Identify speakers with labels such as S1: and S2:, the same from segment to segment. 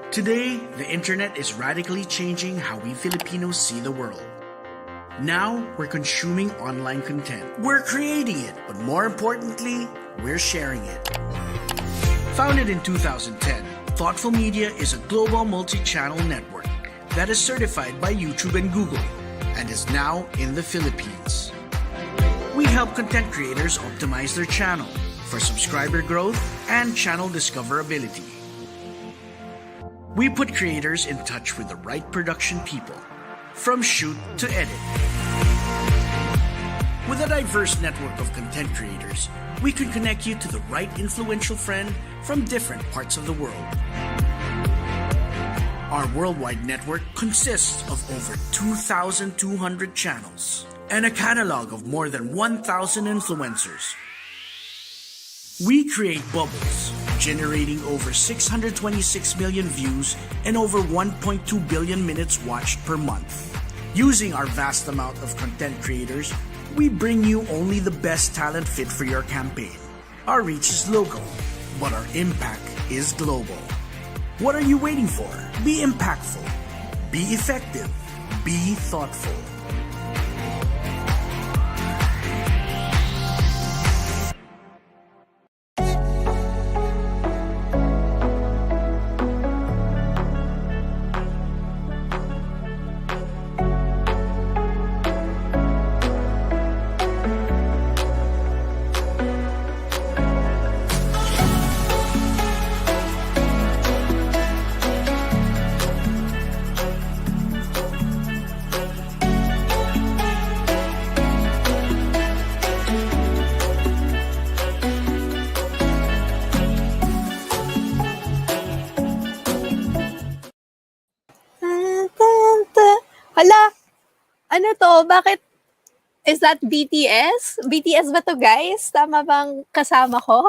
S1: Today, the internet is radically changing how we Filipinos see the world. Now, we're consuming online content. We're creating it, but more importantly, we're sharing it. Founded in 2010, Thoughtful Media is a global multi-channel network that is certified by YouTube and Google and is now in the Philippines. We help content creators optimize their channel for subscriber growth and channel discoverability. We put creators in touch with the right production people, from shoot to edit. With a diverse network of content creators, we can connect you to the right influential friend from different parts of the world. Our worldwide network consists of over 2,200 channels and a catalog of more than 1,000 influencers. We create bubbles, generating over 626 million views and over 1.2 billion minutes watched per month. Using our vast amount of content creators, we bring you only the best talent fit for your campaign. Our reach is local, but our impact is global. What are you waiting for? Be impactful, be effective, be thoughtful.
S2: Hala, ano to? Bakit? Is that BTS? BTS ba to, guys? Tama bang kasama ko?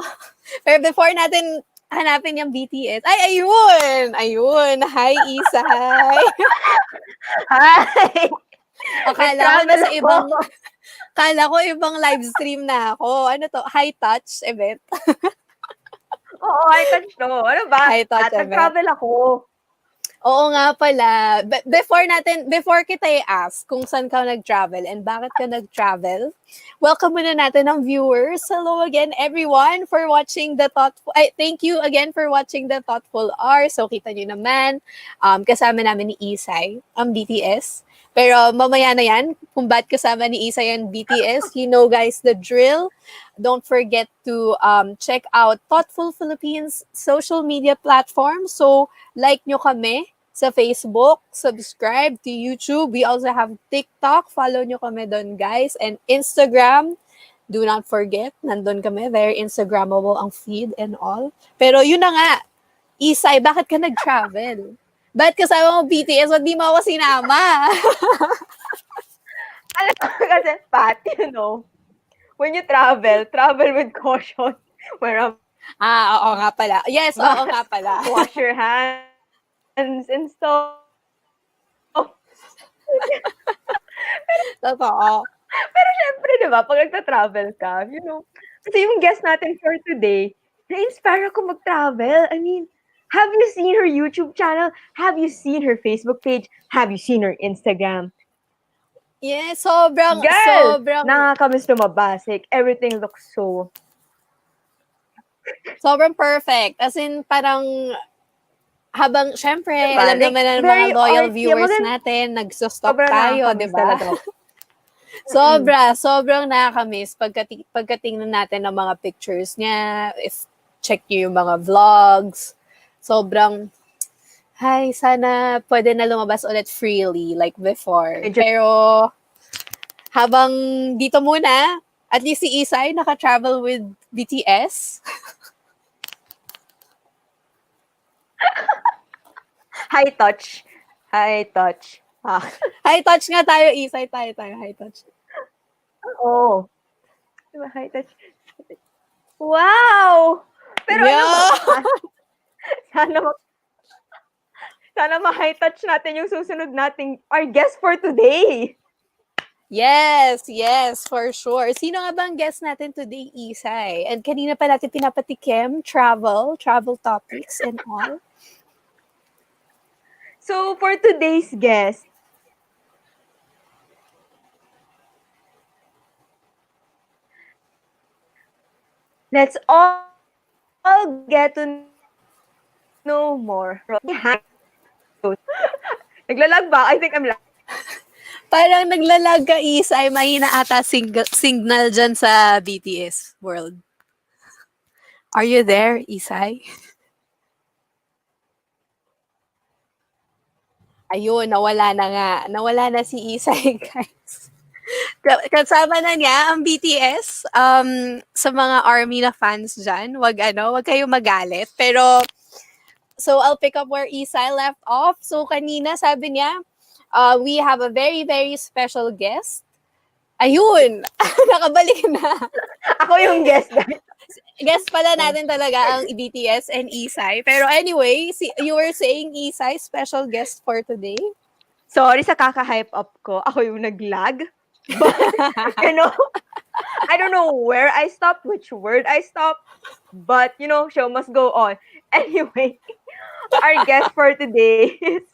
S2: Pero before natin hanapin yung BTS. Ay, ayun! Ayun! Hi, Isay!
S3: Hi!
S2: Akala ko na sa ibang... Kala ko ibang live stream na ako. Ano to? High touch event.
S3: Oo, high touch to. Ano ba?
S2: High touch event.
S3: Nag-travel ako.
S2: Oo nga pala. Before kita i-ask kung saan ka nag-travel and bakit ka nag-travel, welcome muna natin ang viewers. Hello again, everyone, for watching the Thoughtful... thank you again for watching the Thoughtful Hour. So, kita nyo naman, kasama namin ni Isay, ang BTS. Pero mamaya na yan, kung ba't kasama ni Isay ang BTS, you know guys, the drill. Don't forget to check out Thoughtful Philippines social media platform. So, like nyo kami sa Facebook, subscribe to YouTube. We also have TikTok. Follow nyo kami doon, guys. And Instagram, do not forget, nandun kami. Very Instagrammable ang feed and all. Pero yun na nga, Isay, bakit ka nag-travel? Ba't kasama mo BTS? Ba't di mo ako sinama?
S3: Alam mo kasi, Pat, you know, when you travel with caution. Wear a
S2: Oo nga pala. Yes, oo nga pala.
S3: wash your hands and stuff.
S2: Totoo.
S3: Pero syempre, di ba, pag nagta-travel ka, you know, kasi yung guest natin for today, na-inspire ako mag-travel. I mean, have you seen her YouTube channel? Have you seen her Facebook page? Have you seen her Instagram?
S2: Yes, sobrang
S3: Nakakamiss lumabas. Like, everything looks so...
S2: Sobrang perfect. As in, parang, habang, syempre,
S3: diba?
S2: alam naman ng mga loyal viewers
S3: natin,
S2: natin, nagsustok tayo, di ba? Sobrang nakakamiss pagkatingnan natin ng mga pictures niya, if check niyo yung mga vlogs, sobrang, hi, sana pwede na lumabas ulit freely, like before. Pero, habang dito muna, at least si Isay naka-travel with BTS.
S3: High touch. High touch.
S2: High touch nga tayo, Isay. Tayo, high touch.
S3: Oo. Diba, high touch? Wow! Pero ano ba? Sana ma-high touch natin yung susunod nating our guest for today.
S2: Yes, for sure. Sino nga bang guest natin today, Isay? And kanina pa natin pinapatikim, travel topics and all.
S3: So for today's guest, let's all get to know more behind those. Naglalag ba? I think I'm lagging.
S2: Parang naglalag ka, Isa, ay mahina ata signal dyan sa BTS world. Are you there, Isay? Ayun, nawala na nga. Nawala na si Isay, guys. Kasama na niya ang BTS. Sa mga ARMY na fans dyan, wag kayong magalit. Pero, so I'll pick up where Isay left off. So kanina sabi niya, we have a very, very special guest. Ayun! Nakabalik na.
S3: Ako yung guest, guys.
S2: Guest pala natin talaga ang BTS and Isay. Pero anyway, you were saying Isay, special guest for today?
S3: Sorry sa kaka-hype up ko. Ako yung nag-lag. But, you know, I don't know where I stopped, which word I stopped. But, show must go on. Anyway, our guest for today is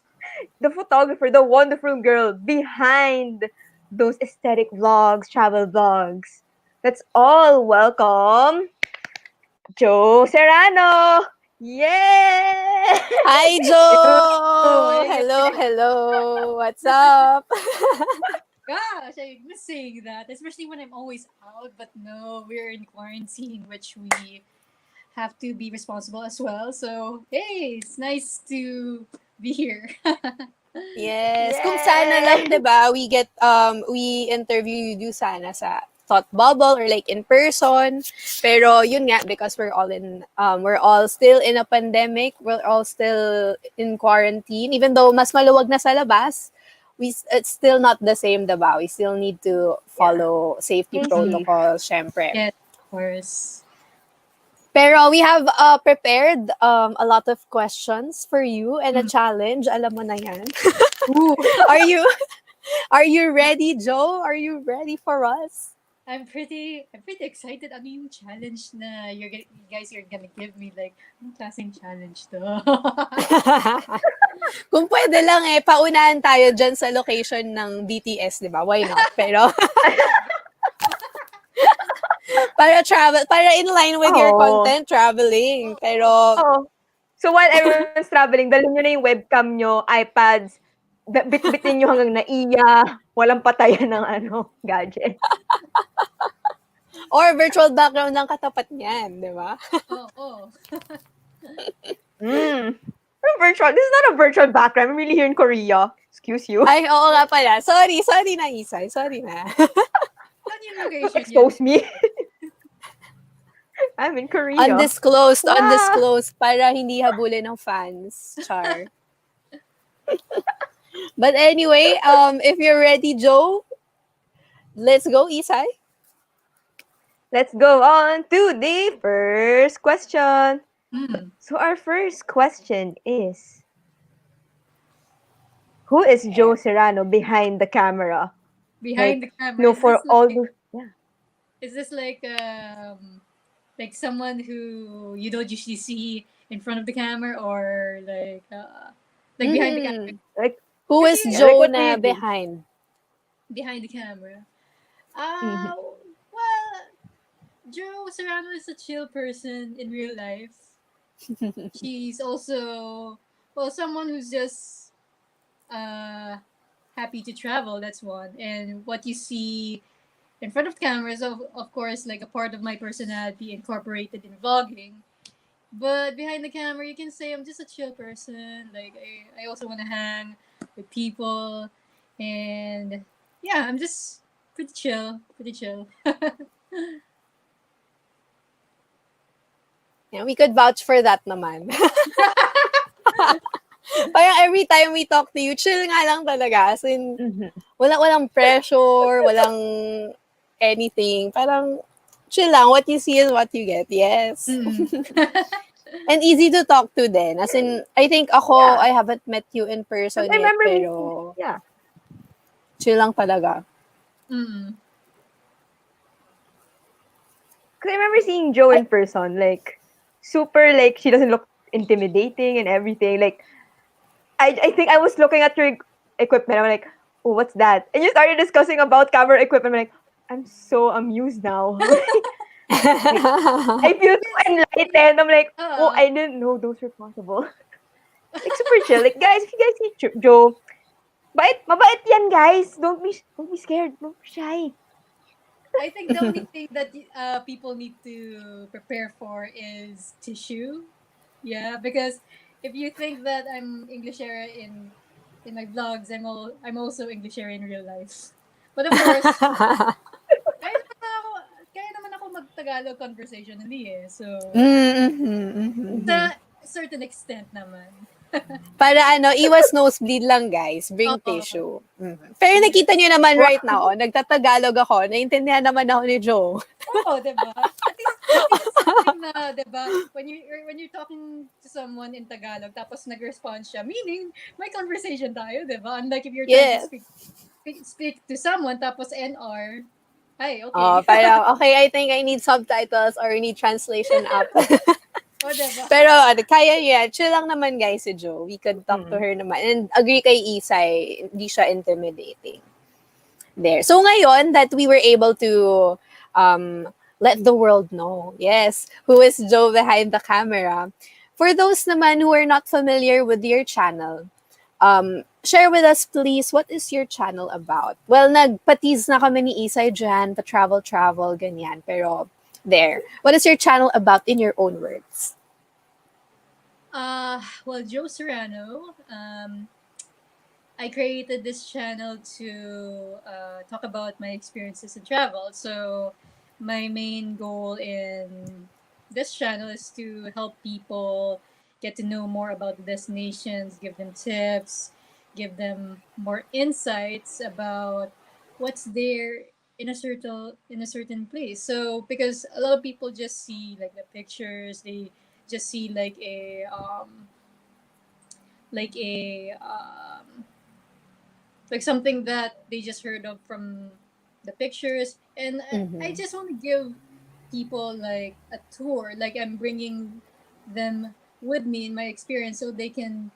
S3: the photographer, the wonderful girl behind those aesthetic vlogs, travel vlogs. Let's all welcome Joe Serrano. Yay!
S2: Hi, Joe! Hello. What's up?
S4: Gosh, I miss saying that, especially when I'm always out. But no, we're in quarantine, which we have to be responsible as well. So, hey, it's nice to be here.
S2: Yes.
S3: Yay!
S2: Kung sana lang, 'di ba, we interview you sana sa Thought Bubble or like in person. Pero yun nga, because we're all still in a pandemic, we're all still in quarantine. Even though mas maluwag na sa labas, it's still not the same, 'di ba? We still need to follow safety
S3: Stay safe.
S2: protocols, syempre.
S4: Yeah, of course.
S2: Pero we have prepared a lot of questions for you and a challenge. Alam mo na yan.
S4: Ooh,
S2: Are you ready, Joe? Are you ready for us?
S4: I'm pretty excited. Ano yung challenge na you guys are gonna give me? Like, anong klaseng challenge to?
S2: Kung pwede lang paunahan tayo dyan sa location ng BTS, di ba? Why not? Pero, para in line with your
S3: Oh.
S2: content, traveling. Pero,
S3: Oh. So while everyone's traveling, dalhin nyo na yung webcam nyo, iPads, bit-bitin nyo hanggang naiya, walang patayan ng gadget.
S2: or virtual background ng katapat niyan, di ba?
S4: Oh.
S3: Virtual. This is not a virtual background. I'm really here in Korea. Excuse you.
S2: Ay, oo nga pala. Sorry na, Isay. Sorry na.
S4: Ano yung location yun?
S3: Expose me. I'm in Korea.
S2: Undisclosed
S3: Wow.
S2: para hindi habulin ng fans. Char. But anyway, if you're ready, Joe, let's go, Isay.
S3: Let's go on to the first question. So our first question is, who is Joe Serrano behind the camera?
S4: Behind
S3: Like,
S4: the camera.
S3: No,
S4: Is
S3: for
S4: this
S3: all
S4: like,
S3: the... Yeah.
S4: is this like someone who you don't usually see in front of the camera, or like behind the camera?
S3: Like,
S2: Who is
S4: Kasi,
S2: Joe
S3: what do
S2: na
S3: you do?
S2: behind?
S4: Behind the camera.
S3: Mhm.
S4: Well, Joe Serrano is a chill person in real life. She's also, well, someone who's just happy to travel. That's one. And what you see in front of cameras, of course, like a part of my personality incorporated in vlogging. But behind the camera, you can say I'm just a chill person. Like, I also want to hang with people. And yeah, I'm just pretty chill.
S2: Yeah, we could vouch for that naman. Parang every time we talk to you, chill nga lang talaga. As in,
S3: Mhm.
S2: walang pressure, walang anything. Parang chill lang. What you see is what you get. Yes. And easy to talk to din. As in, I think ako,
S3: Yeah.
S2: I haven't met you in person
S3: I
S2: yet,
S3: remember
S2: pero
S3: meeting, yeah.
S2: chill lang talaga.
S4: Mm.
S3: Because I remember seeing Joe in person, like, super, like, she doesn't look intimidating and everything. Like, I think I was looking at your equipment. I'm like, oh, what's that? And you started discussing about camera equipment. I'm like, I'm so amused now. Like, I feel so enlightened. I'm like, oh,
S4: Uh,
S3: I didn't know those were possible. Like super chill. Like guys, if you guys see Joe, mabait yan guys. Don't be scared. Don't be shy.
S4: I think the only thing that people need to prepare for is tissue. Yeah, because if you think that I'm English era in my vlogs, I'm also English era in real life. But of course, kaya naman ako, kaya naman ako mag-Tagalog conversation, hindi eh. So,
S2: Mhm.
S4: sa certain extent naman.
S2: Para iwas nosebleed lang guys, bring
S4: Oo.
S2: tissue. Pero nakita niyo naman right now, nagtatagalog ako, naintindihan naman ako ni Joe.
S4: Oo, 'di ba? At least something na, 'di ba? When you're talking to someone in Tagalog tapos nag-respond siya, meaning may conversation tayo, 'di ba? Unlike if you're trying to
S2: Yes.
S4: speak to someone tapos NR, ay,
S2: Oh,
S4: okay.
S2: parang, okay, I think I need subtitles or need translation app.
S4: O, 'di ba?
S2: Pero kaya niya. Chill lang naman guys si Joe. We could talk to her naman. And agree kay Isay, hindi siya intimidating. There. So ngayon that we were able to let the world know, yes, who is Joe behind the camera. For those naman who are not familiar with your channel, share with us please, what is your channel about? Well, nagpatiz na kami ni Isay dyan, pa-travel, ganyan. Pero there. What is your channel about in your own words?
S4: Well, Joe Serrano, I created this channel to talk about my experiences in travel. So, my main goal in this channel is to help people get to know more about the destinations, give them tips, give them more insights about what's there in a certain place. So, because a lot of people just see like the pictures, they just see like a like something that they just heard of from the pictures, and I
S2: Mm-hmm.
S4: just want to give people like a tour, like I'm bringing them with me in my experience so they can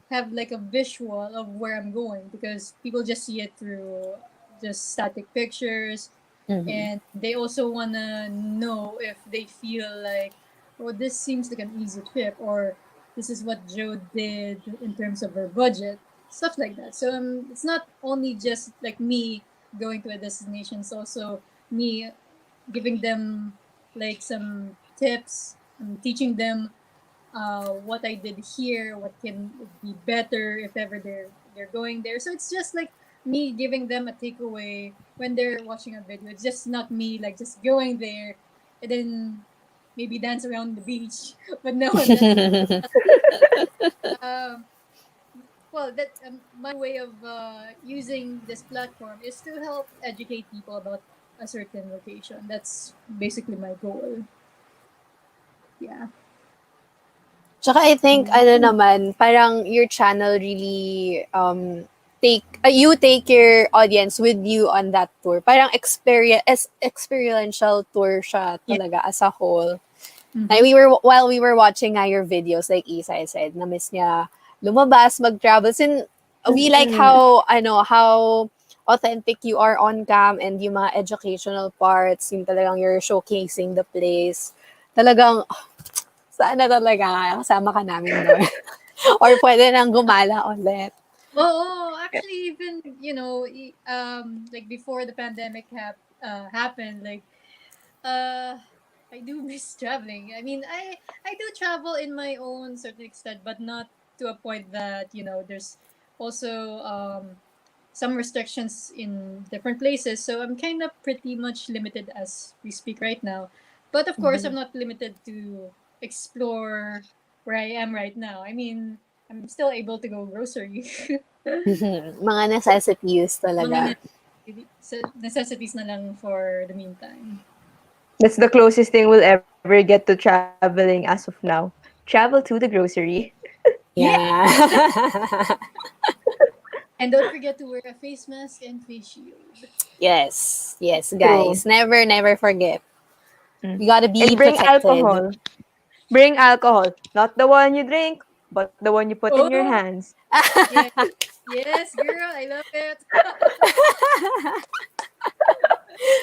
S4: have like a visual of where I'm going, because people just see it through just static pictures,
S2: Mm-hmm.
S4: and they also want to know if they feel like, oh, this seems like an easy trip, or this is what Joe did in terms of her budget, stuff like that. So it's not only just like me going to a destination, it's also me giving them like some tips and teaching them what I did here, what can be better if ever they're going there. So it's just like me giving them a takeaway when they're watching a video. It's just not me like just going there and then maybe dance around the beach. But no, that's um, well, that my way of using this platform is to help educate people about a certain location. That's basically my goal. Yeah.
S2: Tsaka I think, naman, parang your channel really, you take your audience with you on that tour. Parang experiential tour siya
S4: Yeah.
S2: talaga as a whole.
S4: Mhm.
S2: Like while we were watching your videos, like Isay said, na-miss niya lumabas, mag-travel. And we like how authentic you are on cam, and yung mga educational parts, yung talagang you're showcasing the place. Talagang, sana talaga kasama ka namin doon. Or pwede nang gumala ulit.
S4: Oh, actually, even like before the pandemic happened, like uh, I do miss traveling. I mean, I do travel in my own certain extent, but not to a point that there's also some restrictions in different places. So I'm kind of pretty much limited as we speak right now. But of course, I'm not limited to explore where I am right now. I mean, I'm still able to go grocery.
S2: Mga necessities
S4: Mga
S2: talaga.
S4: necessities na lang for the meantime.
S3: That's the closest thing we'll ever get to traveling as of now. Travel to the grocery.
S4: Yeah.
S2: Yeah.
S4: And don't forget to wear a face mask and face shield.
S2: Yes,
S3: True.
S2: guys. Never forget.
S3: Mm.
S2: You gotta be
S3: And bring
S2: protected.
S3: alcohol. Bring alcohol. Not the one you drink, but the one you put in your
S4: Oh,
S3: hands.
S4: yeah. Yes, girl, I love it.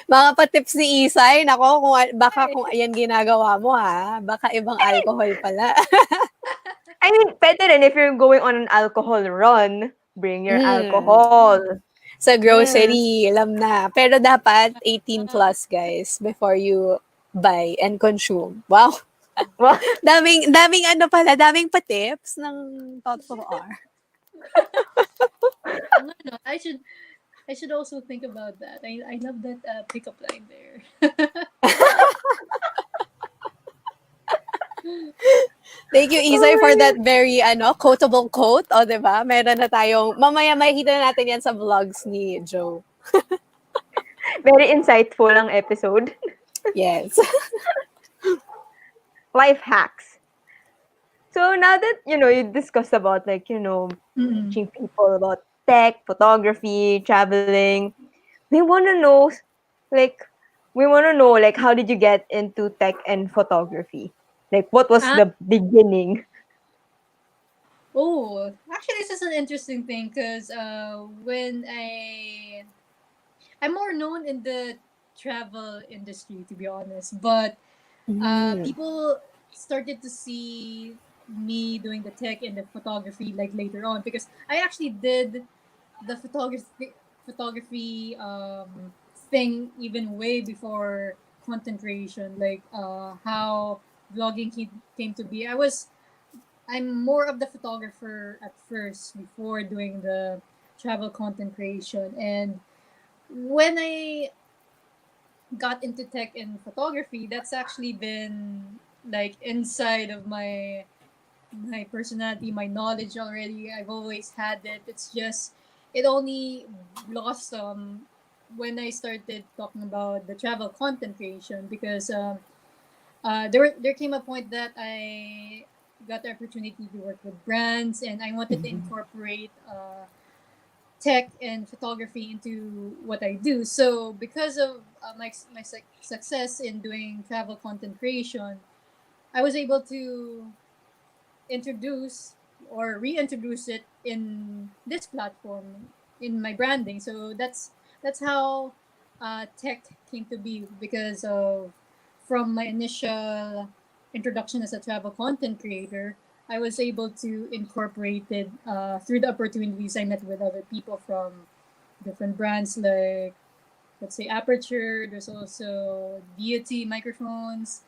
S2: Mga pa-tips ni Isay, nako, baka kung ayan ginagawa mo ha, baka ibang alcohol pala.
S3: I mean, pwede rin if you're going on an alcohol run, bring your
S2: Mm.
S3: alcohol.
S2: Sa
S3: Yeah.
S2: grocery, alam na. Pero dapat 18 plus, guys, before you buy and consume. Wow.
S3: Well,
S2: Daming ano pala, daming pa-tips ng Thoughtful R.
S4: Oh, no, I should also think about that. I love that pickup line there.
S2: Thank you,
S3: oh
S2: Isay, for
S3: my
S2: that
S3: God.
S2: very quotable quote. O, diba? Meron na tayong, mamaya makikita natin yan sa vlogs ni Joe.
S3: Very insightful ang episode.
S2: Yes.
S3: Life hacks. So now that, you discussed about
S4: Mm-mm.
S3: teaching people about tech, photography, traveling, we want to know, like, how did you get into tech and photography? Like, what was
S4: Ah,
S3: the beginning?
S4: oh, actually, this is an interesting thing because when I'm more known in the travel industry, to be honest, but
S2: Mm.
S4: people started to see me doing the tech and the photography like later on because I actually did the photography thing even way before content creation, like how vlogging came to be. I'm more of the photographer at first before doing the travel content creation, and when I got into tech and photography, that's actually been like inside of my personality, my knowledge already. I've always had it. It's just it only blossomed when I started talking about the travel content creation because there came a point that I got the opportunity to work with brands and I wanted to incorporate tech and photography into what I do. So because of my success in doing travel content creation, I was able to introduce or reintroduce it in this platform in my branding. So that's how tech came to be because of from my initial introduction as a travel content creator. I was able to incorporate it through the opportunities I met with other people from different brands like let's say Aperture. There's also Deity microphones.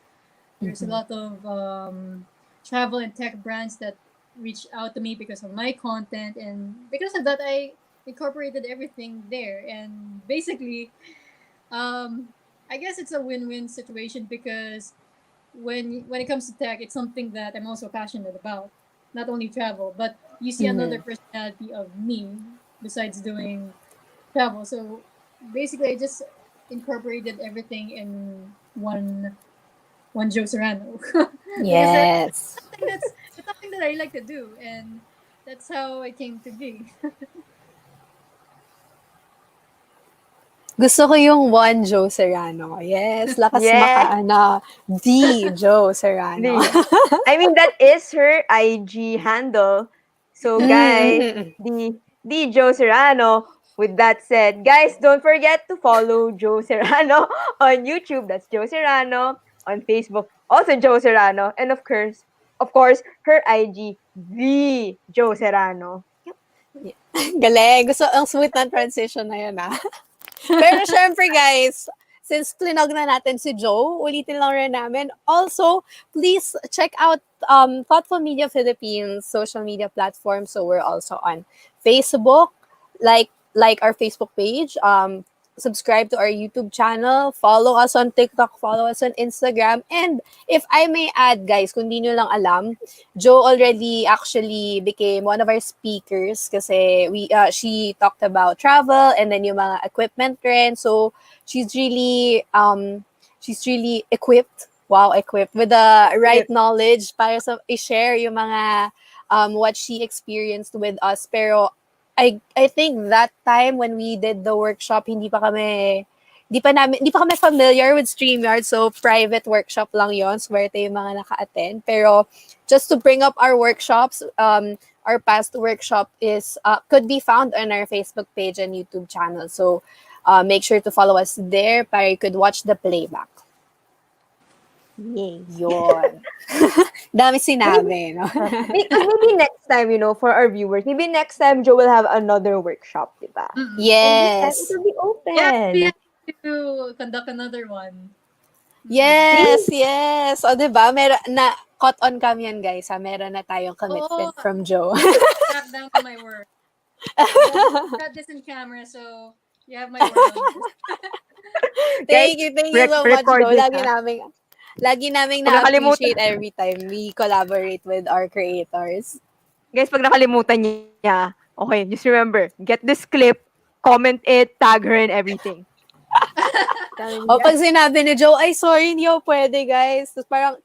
S4: There's a
S2: Mhm.
S4: lot of travel and tech brands that reached out to me because of my content, and because of that, I incorporated everything there. And basically, um, I guess it's a win-win situation because when it comes to tech, it's something that I'm also passionate about. Not only travel, but you see another
S2: Mhm.
S4: personality of me besides doing travel. So basically, I just incorporated everything in one Joe Serrano because
S2: Yes.
S4: that's something that I like to do, and that's how I came to be.
S2: Gusto ko yung one Joe Serrano. Yes, lakas
S3: Yeah.
S2: maka, the Joe Serrano.
S3: The I mean that is her IG handle. So guys,
S2: Mm.
S3: the Joe Serrano. With that said, guys, don't forget to follow Joe Serrano on YouTube. That's Joe Serrano on Facebook. Also Joe Serrano, and of course, her IG, the Joe Serrano.
S2: Galing. Gusto, ang sweet ng transition na yun, Pero syempre guys, since klinog na natin si Joe, ulitin lang rin namin. Also, please check out Thoughtful Media Philippines social media platform. So we're also on Facebook, like our Facebook page. Subscribe to our YouTube channel, follow us on TikTok, follow us on Instagram. And if I may add, guys, kung di nyo lang alam, Joe already actually became one of our speakers kasi she talked about travel and then yung mga equipment rin. So she's really equipped. Wow, equipped with the right
S3: Yep.
S2: knowledge para sa i-share yung mga what she experienced with us. Pero I think that time when we did the workshop, di pa kami familiar with StreamYard, so private workshop lang yon. Swerte yung mga naka-attend. Pero just to bring up our workshops, our past workshop could be found on our Facebook page and YouTube channel. So make sure to follow us there para you could watch the playback.
S3: Yay.
S2: Yon. Dami sinabi, no?
S3: Maybe next time, for our viewers, maybe next time Joe will have another workshop, diba?
S4: Mm-mm.
S3: And this time, it
S2: Yes.
S3: will be
S4: Yeah, we
S3: open.
S4: have to conduct another one.
S2: Yes, yes. O, diba? Caught on kami yan, guys. Meron na tayong
S4: Oh,
S2: commitment from Joe.
S4: back down to my word. Got this in camera, so you have my word on this.
S3: Guys,
S2: Thank you so much,
S3: record
S2: Joe.
S3: this,
S2: Lagi naming
S3: Pag nakalimutan,
S2: na-appreciate every time we collaborate with our creators.
S3: guys, pag nakalimutan niya, okay, just remember, get this clip, comment it, tag her and everything. Telling you
S2: O, pag
S3: guys.
S2: sinabi ni Joe, ay, sorry, hindi ako pwede, guys. Tapos parang,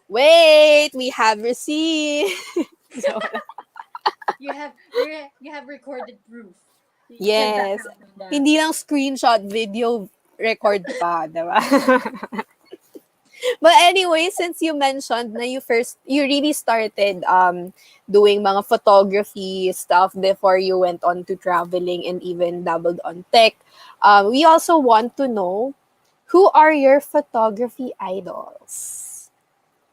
S2: wait, we have received. So,
S4: You have recorded proof. You can back
S2: yes.
S4: out on that.
S2: Hindi lang screenshot, video record pa, diba? But anyway, since you mentioned na you really started doing mga photography stuff before you went on to traveling and even dabbled on tech, we also want to know, who are your photography idols?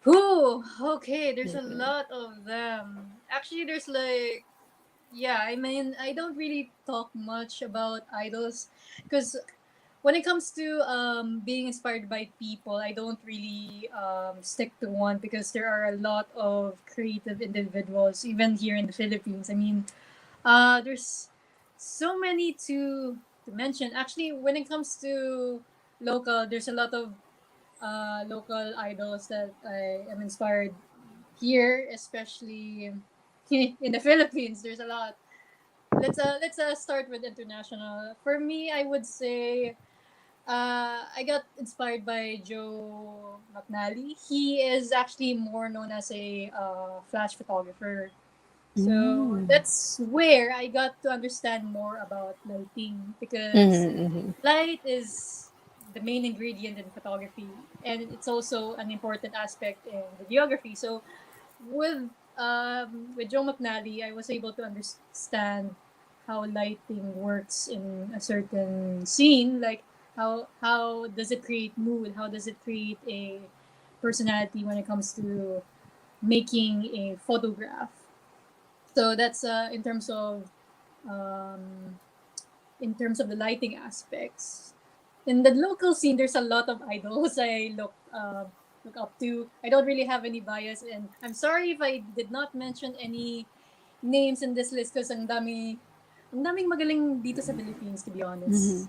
S4: Okay, there's a lot of them. Actually, there's like, yeah, I mean, I don't really talk much about idols because when it comes to being inspired by people, I don't really stick to one because there are a lot of creative individuals, even here in the Philippines. I mean, there's so many to mention. Actually, when it comes to local, there's a lot of local idols that I am inspired here, especially in the Philippines. There's a lot. Let's start with international. For me, I would say I got inspired by Joe McNally. He is actually more known as a flash photographer. So that's where I got to understand more about lighting because light is the main ingredient in photography and it's also an important aspect in videography. So with with Joe McNally, I was able to understand how lighting works in a certain scene, like how does it create mood, how does it create a personality when it comes to making a photograph. So that's um, in terms of the lighting aspects. In the local scene, there's a lot of idols I look up to. I don't really have any bias, and I'm sorry if I did not mention any names in this list because ang daming magaling dito sa Philippines, to be honest.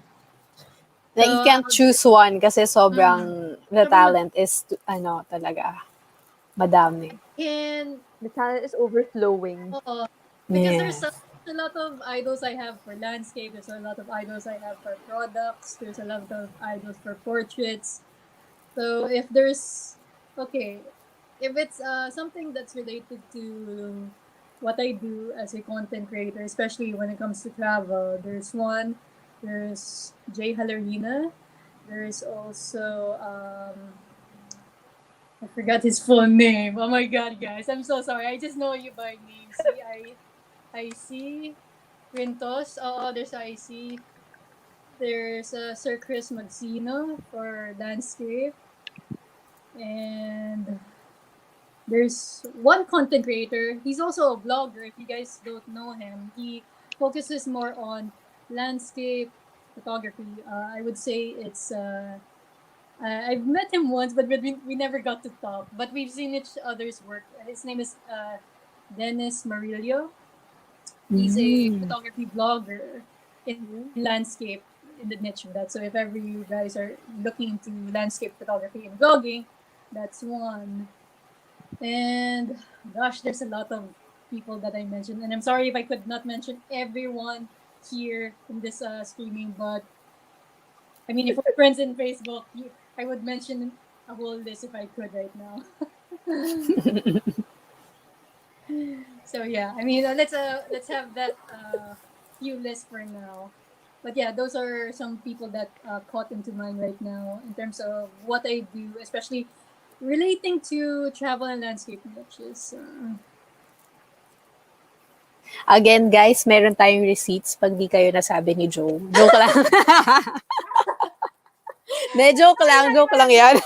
S2: Like, you
S4: So,
S2: can't choose one kasi
S4: mm,
S2: the
S4: sobrang mag-
S2: talent is, talaga, madami.
S4: and
S3: The talent is overflowing.
S4: because
S2: Yes.
S4: a lot of idols I have for landscape. There's a lot of idols I have for products. There's a lot of idols for portraits. So if there's okay, if it's something that's related to what I do as a content creator, especially when it comes to travel, there's one. There's Jay Halarina. There's also I forgot his full name. Oh my god, guys, I'm so sorry. I just know you by name. I see Quintos. Oh, there's IC. There's Sir Chris Magsino for landscape. And there's one content creator. He's also a vlogger. If you guys don't know him, he focuses more on landscape photography. I would say it's. I've met him once, but we never got to talk. But we've seen each other's work. His name is Dennis Marillo. He's a photography blogger in landscape in the niche of that. So if ever you guys are looking into landscape photography and vlogging, that's one. And gosh, there's a lot of people that I mentioned, and I'm sorry if I could not mention everyone here in this streaming. But I mean, if we're friends in Facebook, I would mention a whole list if I could right now. So yeah, I mean, let's have that few list for now. But yeah, those are some people that caught into mind right now in terms of what I do, especially relating to travel and landscape niches.
S2: Again, guys, meron tayong receipts pag di kayo nasabi ni Joe. Joke lang. De, joke lang yan.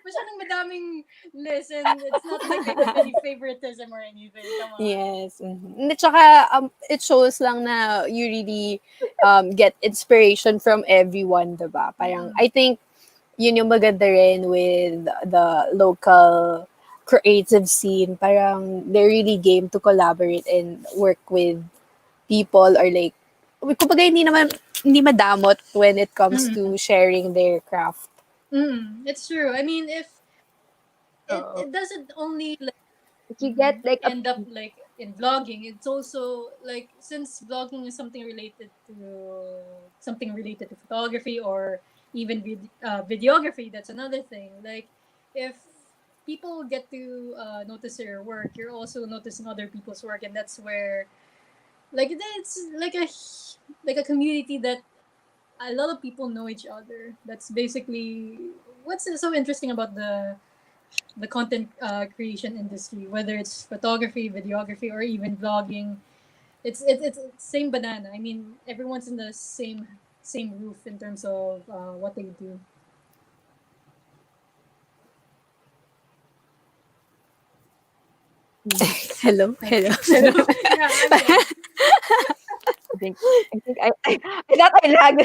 S4: Masyadong madaming list and it's not like I have any favoritism or anything. Come on.
S2: Yes. Mm-hmm. At saka, it shows lang na you really get inspiration from everyone, diba? Parang, I think, yun yung maganda rin with the local creative scene. Parang, they're really game to collaborate and work with people or like, kumbaga hindi madamot when it comes to sharing their craft.
S4: It's true. I mean, if
S3: Oo.
S4: it doesn't only like
S3: If you get like a
S4: end up like in vlogging, it's also like since vlogging is something related to photography or even videography. That's another thing. Like if people get to notice your work, you're also noticing other people's work, and that's where like it's like a community that a lot of people know each other. That's basically what's so interesting about the content creation industry, whether it's photography, videography, or even vlogging. It's same banana. I mean, everyone's in the same roof in terms of what they do.
S2: Hello?
S4: Yeah, I'm good.
S3: I thought I lagged.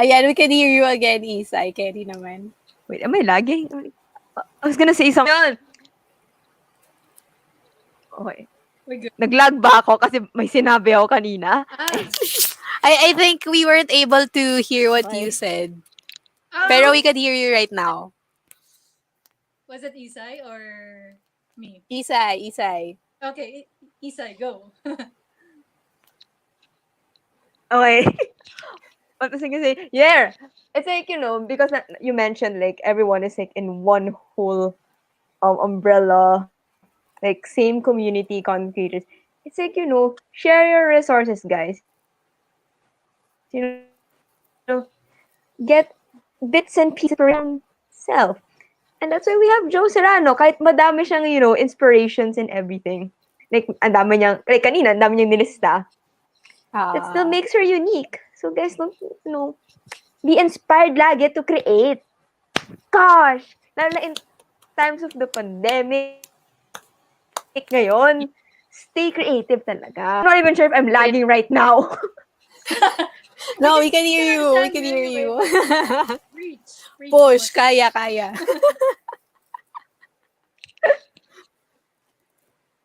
S2: Ayan, we can hear you again, Isay. Kenny naman.
S3: Wait, am I lagging? I was gonna say something. Okay.
S4: We're good.
S3: Naglag ba ako kasi may sinabi ako kanina?
S4: Ah,
S2: I think we weren't able to hear what you
S3: Okay.
S2: said.
S4: oh,
S2: Pero we can hear you right now.
S4: was it Isai or me?
S2: Isay.
S4: Okay, Isai, go.
S3: Okay. What was I gonna say? Yeah. It's like, because you mentioned like everyone is like in one whole umbrella, like same community, content creators. It's like, share your resources, guys. Get bits and pieces around self. And that's why we have Joe Serrano. Kahit madami siyang, inspirations and everything. Like, ang dami niyang, like kanina, ang dami niyang nilista. That still makes her unique. So guys, don't, be inspired lagi to create. Gosh! Lalo na in times of the pandemic ngayon, stay creative talaga. I'm not even sure if I'm lagging right now.
S2: No, we can hear you. We
S4: understand
S2: can
S4: you
S2: hear
S4: anyway,
S2: you.
S4: Preach
S2: Push,
S4: more.
S2: kaya.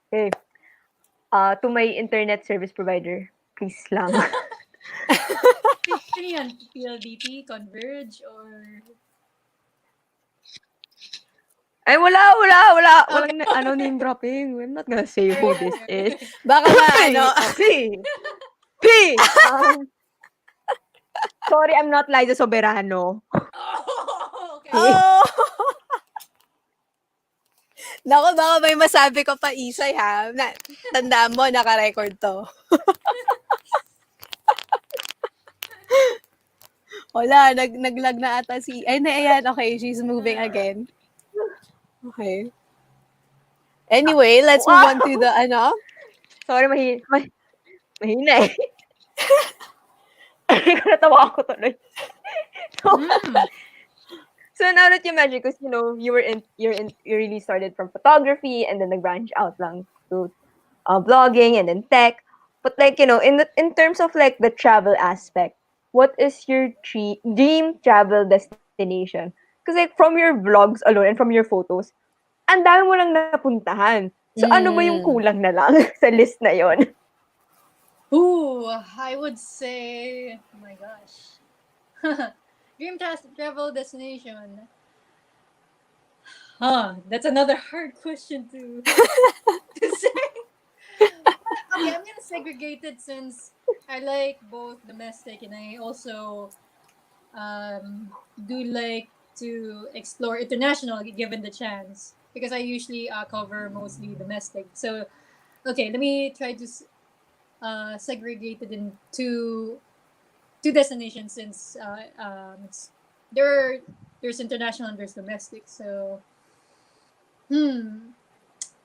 S3: Okay. To my internet service provider, please lang.
S4: Ano yan? PLDT, Converge, or...
S3: Ay, wala. Name dropping. I'm not gonna say who this is.
S2: Baka nga,
S3: P! P! Sorry, I'm not Liza Soberano.
S4: Oh, okay.
S2: Oh! Naku, baka may masabi ko pa, Isay, ha? Tandaan mo, naka-record to. Wala, naglag na ata si... Ay, ayan, okay, she's moving again. Okay. Anyway, let's move on to the,
S3: Sorry, mahina eh. Natawa ako tuloy. So now that you mentioned, because you really started from photography and then nag-branch out lang to vlogging and then tech. But like in terms of like the travel aspect, what is your dream travel destination? Because like from your vlogs alone and from your photos, ang dami mo lang napuntahan. So ano ba yung kulang na lang sa list na yon?
S4: Ooh, I would say, oh my gosh. Dream travel destination. That's another hard question to say. Okay, I'm gonna segregate it since I like both domestic and I also do like to explore international given the chance because I usually cover mostly domestic. So, okay, let me try to segregated into two destinations since there there's international and there's domestic. So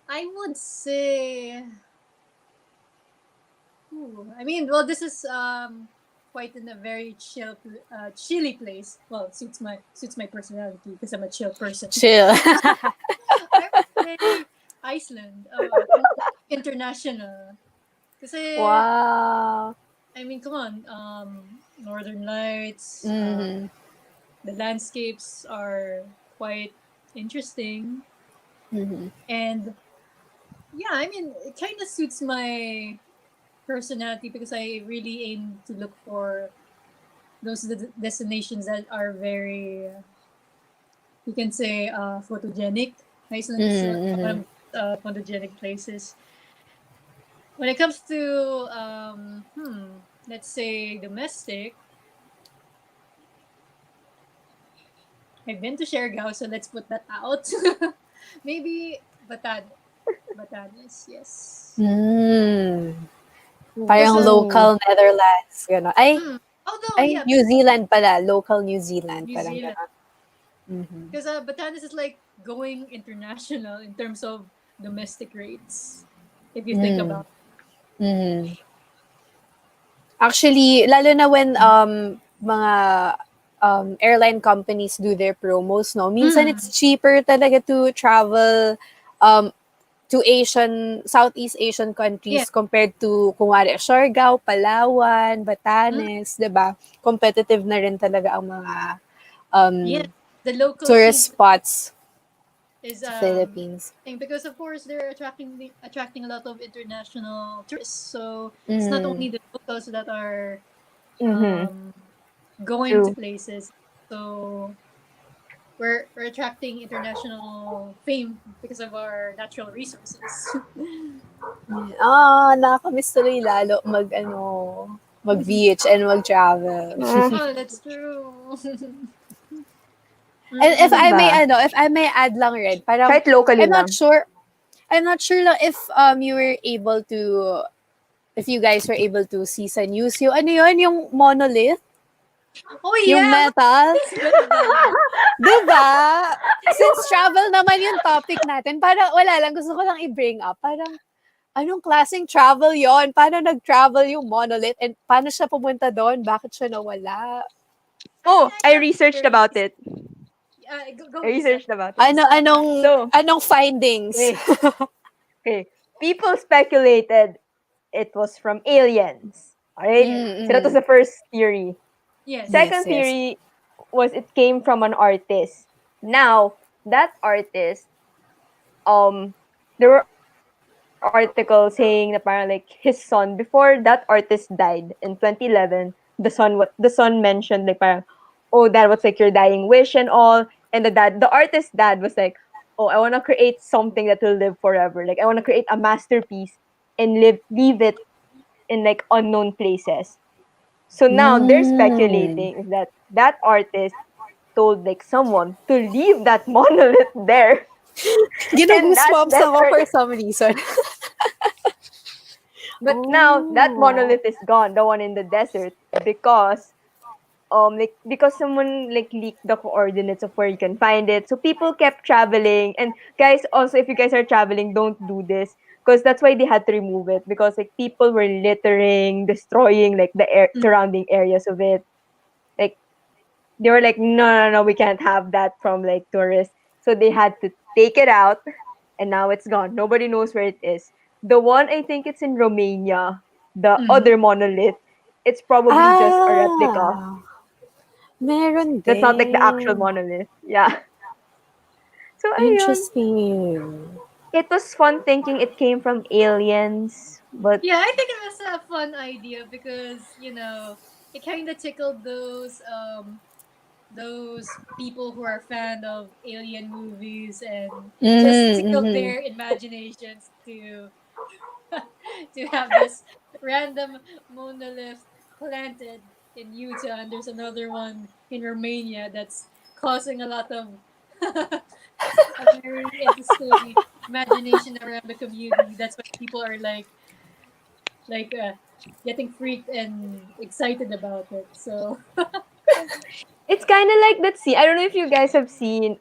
S4: I would say, I mean, well, this is quite in a very chilly place. Well, suits my personality because I'm a chill person.
S2: Chill.
S4: I would say Iceland, international. Kasi,
S2: Wow.
S4: I mean, come on, Northern Lights,
S2: Mhm.
S4: the landscapes are quite interesting,
S2: Mhm.
S4: and yeah, I mean, it kind of suits my personality because I really aim to look for those destinations that are very, you can say, photogenic. Iceland is one
S2: Mhm.
S4: of photogenic places. When it comes to, let's say domestic, I've been to Siargao, so let's put that out. Maybe Batanes, yes.
S2: Mm. Parang
S3: Ooh.
S2: local Netherlands, gano'n.
S4: Although,
S2: Ay,
S4: yeah,
S2: New Zealand pala, local New Zealand,
S4: New
S2: parang
S4: Zealand.
S2: gano'n. Mhm.
S4: Because Batanes is like going international in terms of domestic rates, if you think
S2: Hmm.
S4: about
S2: Mhm. Actually, lalo na when mga airline companies do their promos, no?
S4: it.
S2: Minsan it's cheaper talaga to travel um to Southeast Asian
S4: Yeah.
S2: countries compared to kunwari Siargao, Palawan,
S4: Mm,
S2: Batanes, 'di ba? Competitive na rin talaga ang mga um
S4: yeah. The local scene
S2: tourist spots
S4: is
S2: sa Philippines.
S4: thing because of course they're attracting a lot of international tourists. So it's not
S2: Mm.
S4: only the locals that are
S3: Mm-hmm.
S4: um going to
S3: True.
S4: places. So we're attracting international fame because of our natural resources.
S2: Nakakamiss tuloy lalo mag-beach and mag-travel.
S3: Ah,
S4: Oh, that's true.
S2: And if I may
S3: diba?
S2: if I may add lang rin, parang
S3: Kahit locally
S2: I'm not
S3: lang.
S2: sure I'm not sure lang if you were able to if you guys were able to see sa news yung ano yun, yung monolith,
S4: Oh
S2: yung
S4: yeah,
S2: metal.
S4: what's good about?
S2: 'Di ba? Since travel naman yung topic natin, parang wala lang, gusto ko lang i-bring up. Parang, anong klaseng travel yon? Paano nag-travel yung monolith? And paano siya pumunta doon? Bakit siya nawala?
S3: Oh,
S4: I
S3: I
S4: have
S3: researched about
S4: theories.
S3: it.
S4: Go
S3: I
S4: Lisa.
S3: researched about it.
S2: Ano,
S4: Please.
S3: So,
S2: anong findings?
S3: okay, okay. People speculated it was from aliens. Alright?
S4: Yeah.
S3: So that was
S2: Mm.
S3: the first theory.
S4: Yes.
S2: Yes,
S3: Second
S2: yes.
S3: theory was it came from an artist. Now, that artist, there were articles saying that parang like his son, before that artist died in 2011, the son mentioned like parang, oh, that was like your dying wish and all. And the artist's dad was like, oh, I want to create something that will live forever. Like I want to create a masterpiece and leave it in like unknown places. So now they're
S2: Mm.
S3: speculating is that that artist told like someone to leave that monolith there, and that
S2: Ginu-goosebumps ako
S3: desert.
S2: for some reason.
S3: But now that
S2: Oh.
S3: monolith is gone, the one in the desert, because because someone like leaked the coordinates of where you can find it. So people kept traveling. And guys, also if you guys are traveling, don't do this because that's why they had to remove it, because like people were littering, destroying like the surrounding areas of it. Like they were like, no, no, no, we can't have that from like tourists. So they had to take it out, and now it's gone. Nobody knows where it is. The one, I think it's in Romania, the
S4: Mm-hmm.
S3: other monolith, it's probably just a replica.
S2: Ah, meron
S3: That's not like the actual
S2: din.
S3: monolith. Yeah. So ayun.
S2: Interesting.
S3: It was fun thinking it came from aliens, but
S4: Yeah, I think it was a fun idea because it kind of tickled those people who are fan of alien movies, and it just
S2: Mhm,
S4: tickled
S2: mhm.
S4: their imaginations to to have this random monolith planted in Utah, and there's another one in Romania that's causing a lot of a very interesting imagination around the community. That's why people are like like getting freaked and excited about it. So
S3: It's kind of like that scene. I don't know if you guys have seen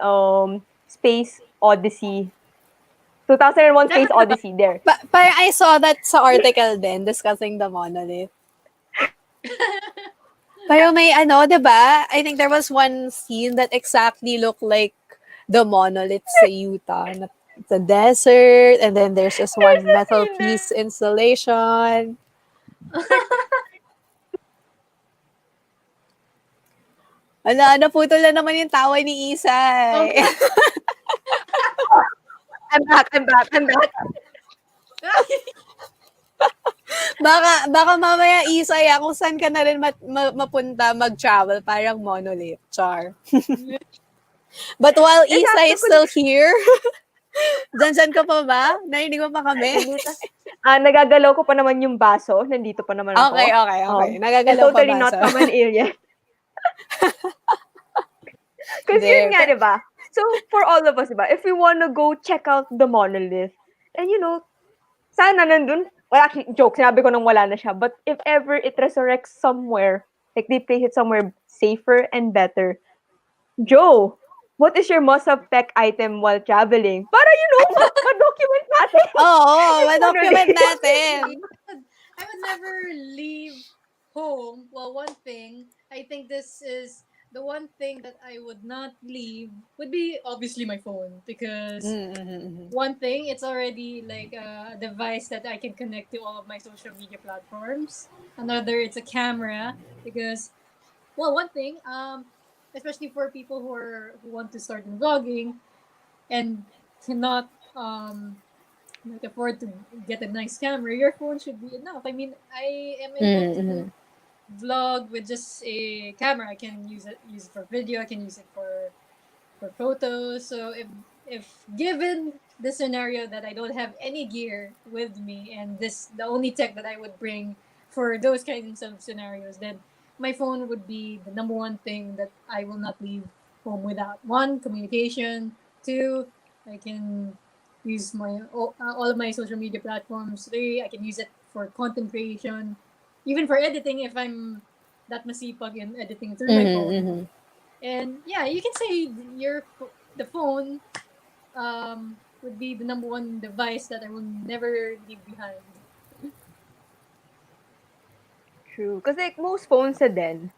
S3: Space Odyssey. 2001 Space Odyssey there.
S2: Parang I saw that sa article din discussing the monolith. Pero may ano, 'di ba? I think there was one scene that exactly looked like the monolith sa Utah. It's a desert, and then there's just
S3: There's
S2: one
S3: a
S2: metal
S3: scene there.
S2: piece installation. Ala, naputol na naman yung tawa ni
S4: oh,
S2: Isay.
S3: I'm back, I'm back, I'm back.
S2: baka mamaya Isay, kung saan ka na rin mapunta mag-travel, parang monolith. Char. But while
S3: It's
S2: Isay is
S3: actually
S2: still here, dyan ka pa ba? Narinig mo pa kami?
S3: nandito. Nagagalaw ko pa naman yung baso. Nandito pa naman ako.
S2: Okay.
S3: And
S2: Nagagalaw pa
S3: totally
S2: ba?
S3: not from an alien. Because yun
S2: Hindi.
S3: nga, di ba? So, for all of us, di ba? If we wanna go check out the monolith, and sana nandun, well, actually, joke, sinabi ko nang wala na siya, but if ever it resurrects somewhere, like they place it somewhere safer and better, Joe, what is your must-have tech item while traveling? Para, ma-document natin.
S2: Oo,
S3: Yung
S2: ma-document
S3: monolith.
S2: natin.
S4: I would never leave home. Well, one thing, I think this is the one thing that I would not leave would be obviously my phone because one thing, it's already like a device that I can connect to all of my social media platforms. Another, it's a camera because, well, one thing, especially for people who want to start in vlogging and cannot like afford to get a nice camera, your phone should be enough. I mean, I am able to vlog with just a camera. I can use it for video. I can use it for photos. So if given the scenario that I don't have any gear with me and this the only tech that I would bring for those kinds of scenarios, then my phone would be the number one thing that I will not leave home without. One, communication. Two, I can use all of my social media platforms. Three, I can use it for content creation, even for editing if I'm that masipag in editing through my phone. And yeah, you can say the phone would be the number one device that I will never leave behind.
S3: True. Because like most phones then,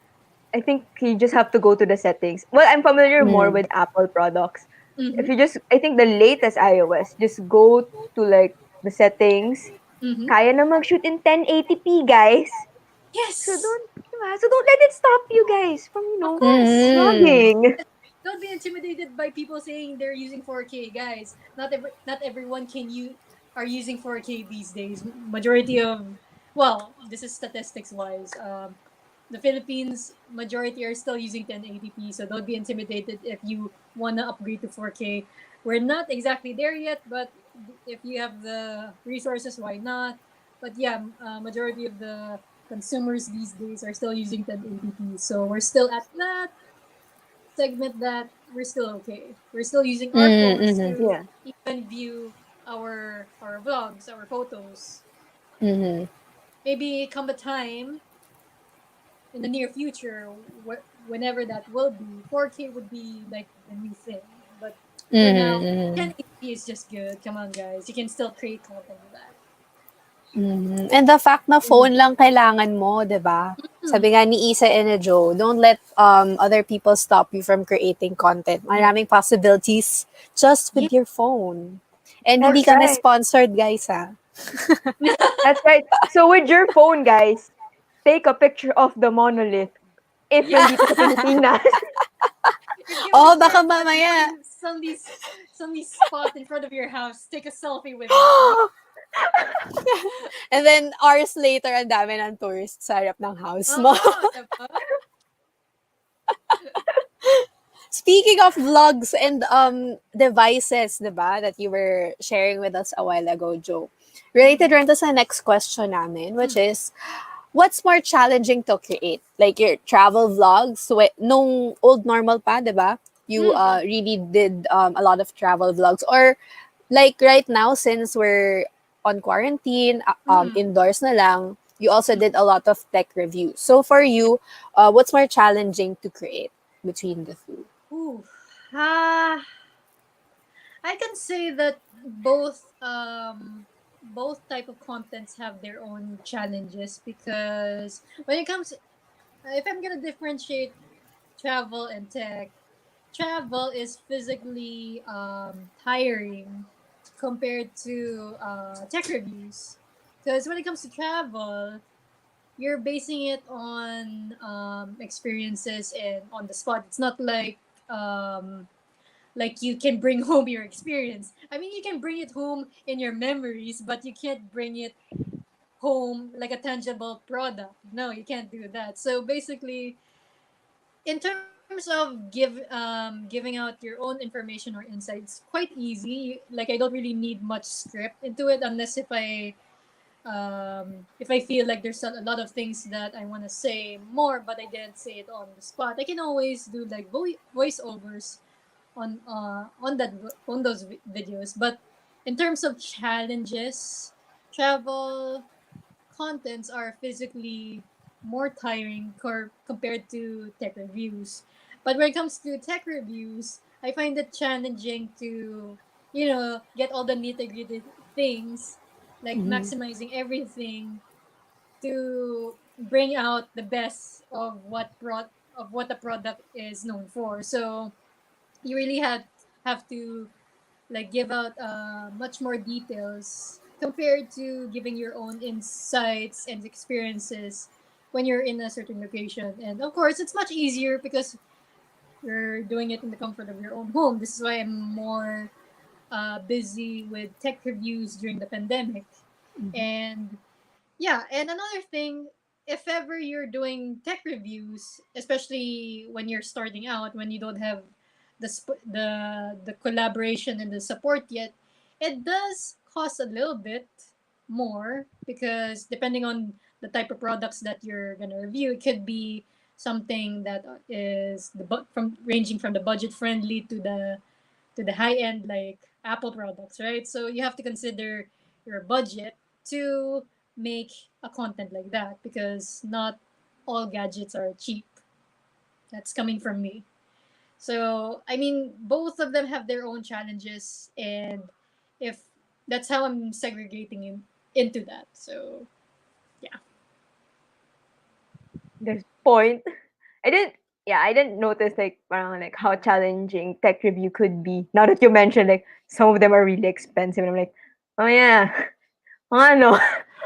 S3: I think you just have to go to the settings. Well, I'm familiar more with Apple products. If you I think the latest iOS, just go to like the settings. Kaya na mag-shoot in 1080p, guys. So
S4: Yes,
S3: don't let it stop you guys from,
S4: of course.
S3: vlogging.
S4: Don't be intimidated by people saying they're using 4K, guys. Not everyone are using 4K these days. Majority of, well, this is statistics wise. The Philippines majority are still using 1080p, so don't be intimidated if you wanna upgrade to 4K. We're not exactly there yet, but if you have the resources, why not? But yeah, majority of the consumers these days are still using 1080p, so we're still at that segment that we're still okay. We're still using our phones to
S3: Yeah.
S4: even view our vlogs, our photos. Maybe come a time in the near future, whenever that will be, 4K would be like the new thing. But for now, 1080p is just good. Come on, guys, you can still create content with that.
S2: And the fact na phone lang kailangan mo, 'di ba? Sabi nga ni Isa and Joe, don't let other people stop you from creating content. Maraming possibilities just with
S4: Yeah.
S2: your phone. And hindi
S3: That's
S2: kami
S3: right.
S2: sponsored, guys, ha?
S3: That's right. So with your phone, guys, take a picture of the monolith. If
S4: Yeah.
S3: nandito sa Pilipinas.
S4: If given
S2: Oh,
S4: a
S2: baka
S4: chance that
S2: mamaya.
S4: one suddenly spot in front of your house, take a selfie with it.
S2: And then hours later, ang dami ng tourists sa harap ng house mo.
S4: Oo, diba?
S2: Speaking of vlogs and devices, 'di ba, that you were sharing with us a while ago, Joe. Related rin to sa next question namin, which is, what's more challenging to create? Like your travel vlogs, nung old normal pa, 'di ba? You really did a lot of travel vlogs, or like right now, since we're on quarantine,
S4: Mm.
S2: indoors na lang, you also did a lot of tech reviews. So for you, what's more challenging to create between the two?
S4: Ooh. Ah, I can say that both type of contents have their own challenges because when it comes, if I'm gonna differentiate travel and tech, travel is physically tiring compared to tech reviews. Because when it comes to travel, you're basing it on experiences and on the spot. It's not like you can bring home your experience. I mean, you can bring it home in your memories, but you can't bring it home like a tangible product. No, you can't do that. So basically, in terms of giving out your own information or insights, quite easy. Like I don't really need much script into it unless if I feel like there's a lot of things that I want to say more, but I didn't say it on the spot. I can always do like voiceovers on those videos. But in terms of challenges, travel contents are physically more tiring compared to tech reviews. But when it comes to tech reviews, I find it challenging to, get all the nitty gritty things, like
S2: Mhm.
S4: maximizing everything to bring out the best of what the product is known for. So you really have to like give out much more details compared to giving your own insights and experiences when you're in a certain location. And of course, it's much easier because you're doing it in the comfort of your own home. This is why I'm more busy with tech reviews during the pandemic. And yeah, and another thing, if ever you're doing tech reviews, especially when you're starting out, when you don't have the collaboration and the support yet, it does cost a little bit more because depending on the type of products that you're gonna review, it could be something that is from ranging from the budget friendly to the high end like Apple products, right? So you have to consider your budget to make a content like that because not all gadgets are cheap. That's coming from me. So, I mean, both of them have their own challenges, and if that's how I'm segregating into that. So, yeah.
S3: There's point. I didn't notice like parang like how challenging tech review could be. Now that you mentioned like some of them are really expensive and I'm like, oh yeah, ano,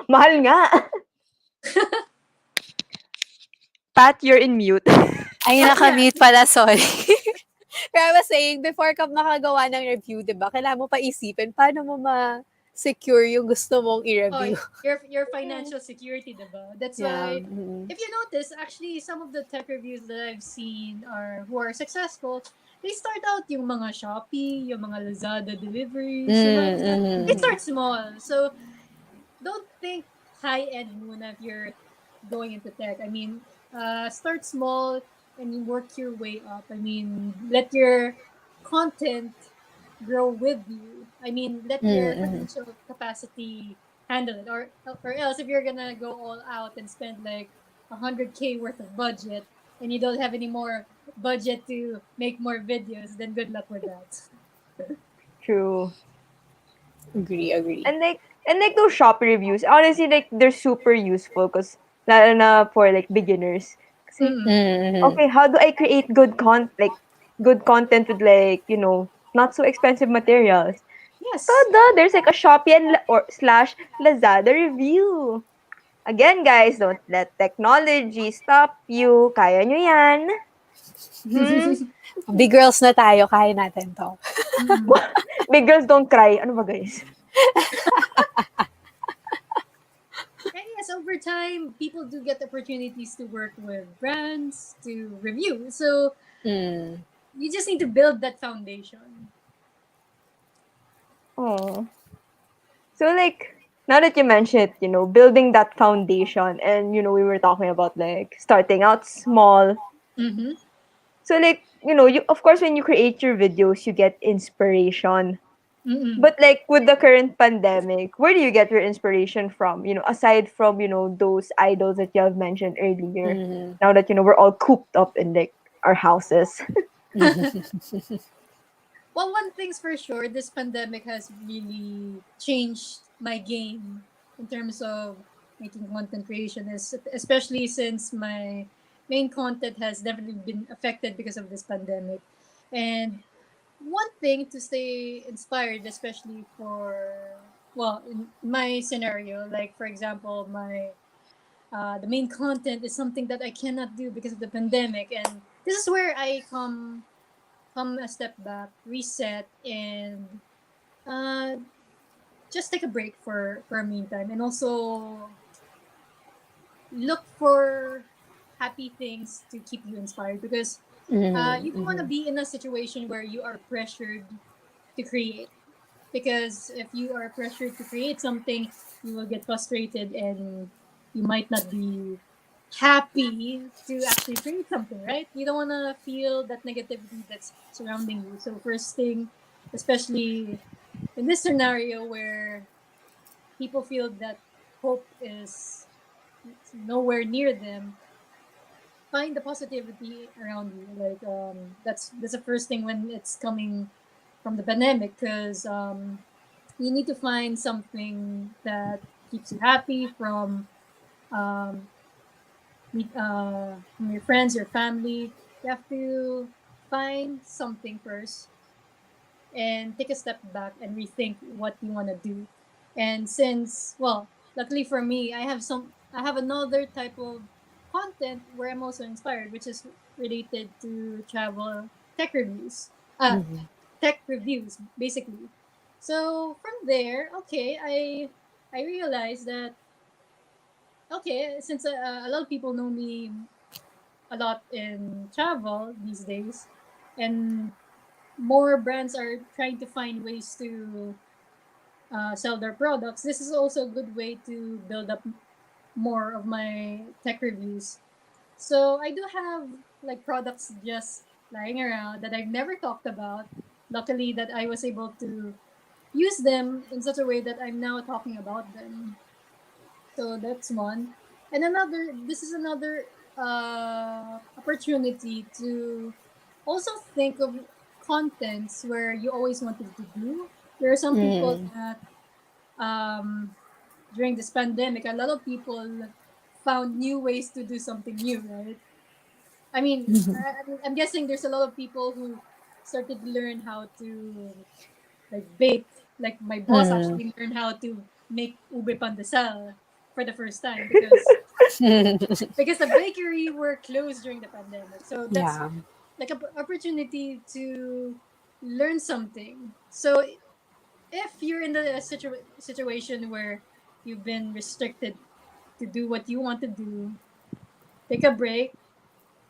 S3: mahal nga. Pat, you're in mute.
S2: Ay,
S4: Yeah.
S2: nakamute pala, sorry. Pero I was saying, before ka makagawa ng review, di ba, kailangan mo pa isipin, paano mo ma-secure yung gusto mong
S4: Oh,
S2: i-review.
S4: your financial security, diba? That's
S2: Yeah.
S4: why if you notice, actually some of the tech reviews that I've seen are who are successful, they start out yung mga Shopee, yung mga Lazada deliveries, they
S2: Mm-hmm.
S4: start small. So don't think high end muna if you're going into tech. I mean, start small and you work your way up. I mean, let your content grow with you. I mean, let your
S2: Mm-hmm.
S4: financial capacity handle it, or else if you're gonna go all out and spend like 100K worth of budget and you don't have any more budget to make more videos, then good luck with that.
S3: True.
S2: Agree.
S3: And like those shop reviews, honestly, like they're super useful because lalo na for like beginners. Kasi,
S4: Mm-mm.
S2: Mm-hmm.
S3: okay, how do I create good content with like, not so expensive materials?
S4: Yes.
S3: Tada, there's like a Shopee or slash Lazada review. Again, guys, don't let technology stop you. Kaya nyo yan. Hmm?
S2: Big girls na tayo, kaya natin to.
S4: Mm.
S3: Big girls don't cry. Ano ba, guys?
S4: And yes, over time, people do get opportunities to work with brands, to review. So
S2: Mm.
S4: you just need to build that foundation.
S3: Oh. So, like, now that you mentioned it, building that foundation, and, we were talking about, like, starting out small.
S4: Mm-hmm.
S3: So, like, of course, when you create your videos, you get inspiration.
S4: Mm-mm.
S3: But like with the current pandemic, where do you get your inspiration from? Aside from, those idols that you have mentioned earlier.
S2: Mhm.
S3: Now that, we're all cooped up in like our houses.
S4: Well, one thing's for sure, this pandemic has really changed my game in terms of making content creation, especially since my main content has definitely been affected because of this pandemic. And one thing to stay inspired, especially for, well, in my scenario, like for example, my the main content is something that I cannot do because of the pandemic, and this is where I come a step back, reset, and uh, just take a break for a meantime, and also look for happy things to keep you inspired, because
S2: Mhm,
S4: you don't want to
S2: mhm.
S4: be in a situation where you are pressured to create, because if you are pressured to create something, you will get frustrated and you might not be happy to actually create something, right? You don't want to feel that negativity that's surrounding you. So first thing, especially in this scenario where people feel that hope is nowhere near them, find the positivity around you. Like that's the first thing when it's coming from the pandemic, because you need to find something that keeps you happy um, from your friends, your family. You have to find something first and take a step back and rethink what you want to do. And since, well, luckily for me, I have another type of content where I'm also inspired, which is related to travel tech reviews. Uh,
S2: Mhm.
S4: Tech reviews, basically. So from there, okay, I realized that okay, since a lot of people know me a lot in travel these days, and more brands are trying to find ways to sell their products. This is also a good way to build up more of my tech reviews. So I do have like products just lying around that I've never talked about. Luckily, that I was able to use them in such a way that I'm now talking about them. So that's one. And this is another opportunity to also think of contents where you always wanted to do. There are some people
S2: Mhm.
S4: that um, during this pandemic, a lot of people found new ways to do something new, right? I mean, I'm guessing there's a lot of people who started to learn how to like bake. Like my boss
S2: Mhm.
S4: actually learned how to make ube pandesal for the first time because the bakery were closed during the pandemic. So that's
S2: Yeah.
S4: like an opportunity to learn something. So if you're in the situation where you've been restricted to do what you want to do, take a break,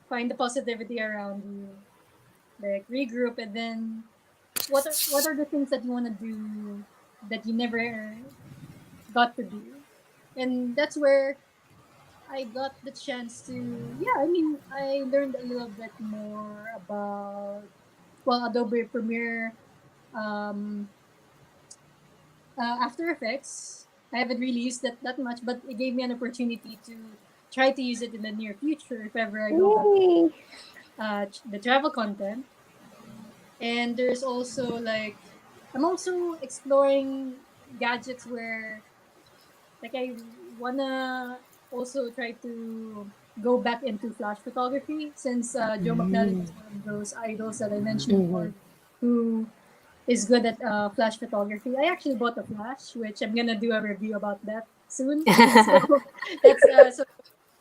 S4: find the positivity around you, like regroup, and then what are the things that you want to do that you never got to do? And that's where I got the chance to, yeah, I mean, I learned a little bit more about, well, Adobe Premiere, um, After Effects. I haven't really used that much, but it gave me an opportunity to try to use it in the near future if ever I go back
S3: Yay!
S4: the travel content. And there's also like, I'm also exploring gadgets where like I wanna also try to go back into flash photography, since Joe McNally
S2: Mhm.
S4: is one of those idols that I mentioned
S2: Mhm.
S4: before who is good at flash photography. I actually bought a flash, which I'm gonna do a review about that soon. So that's so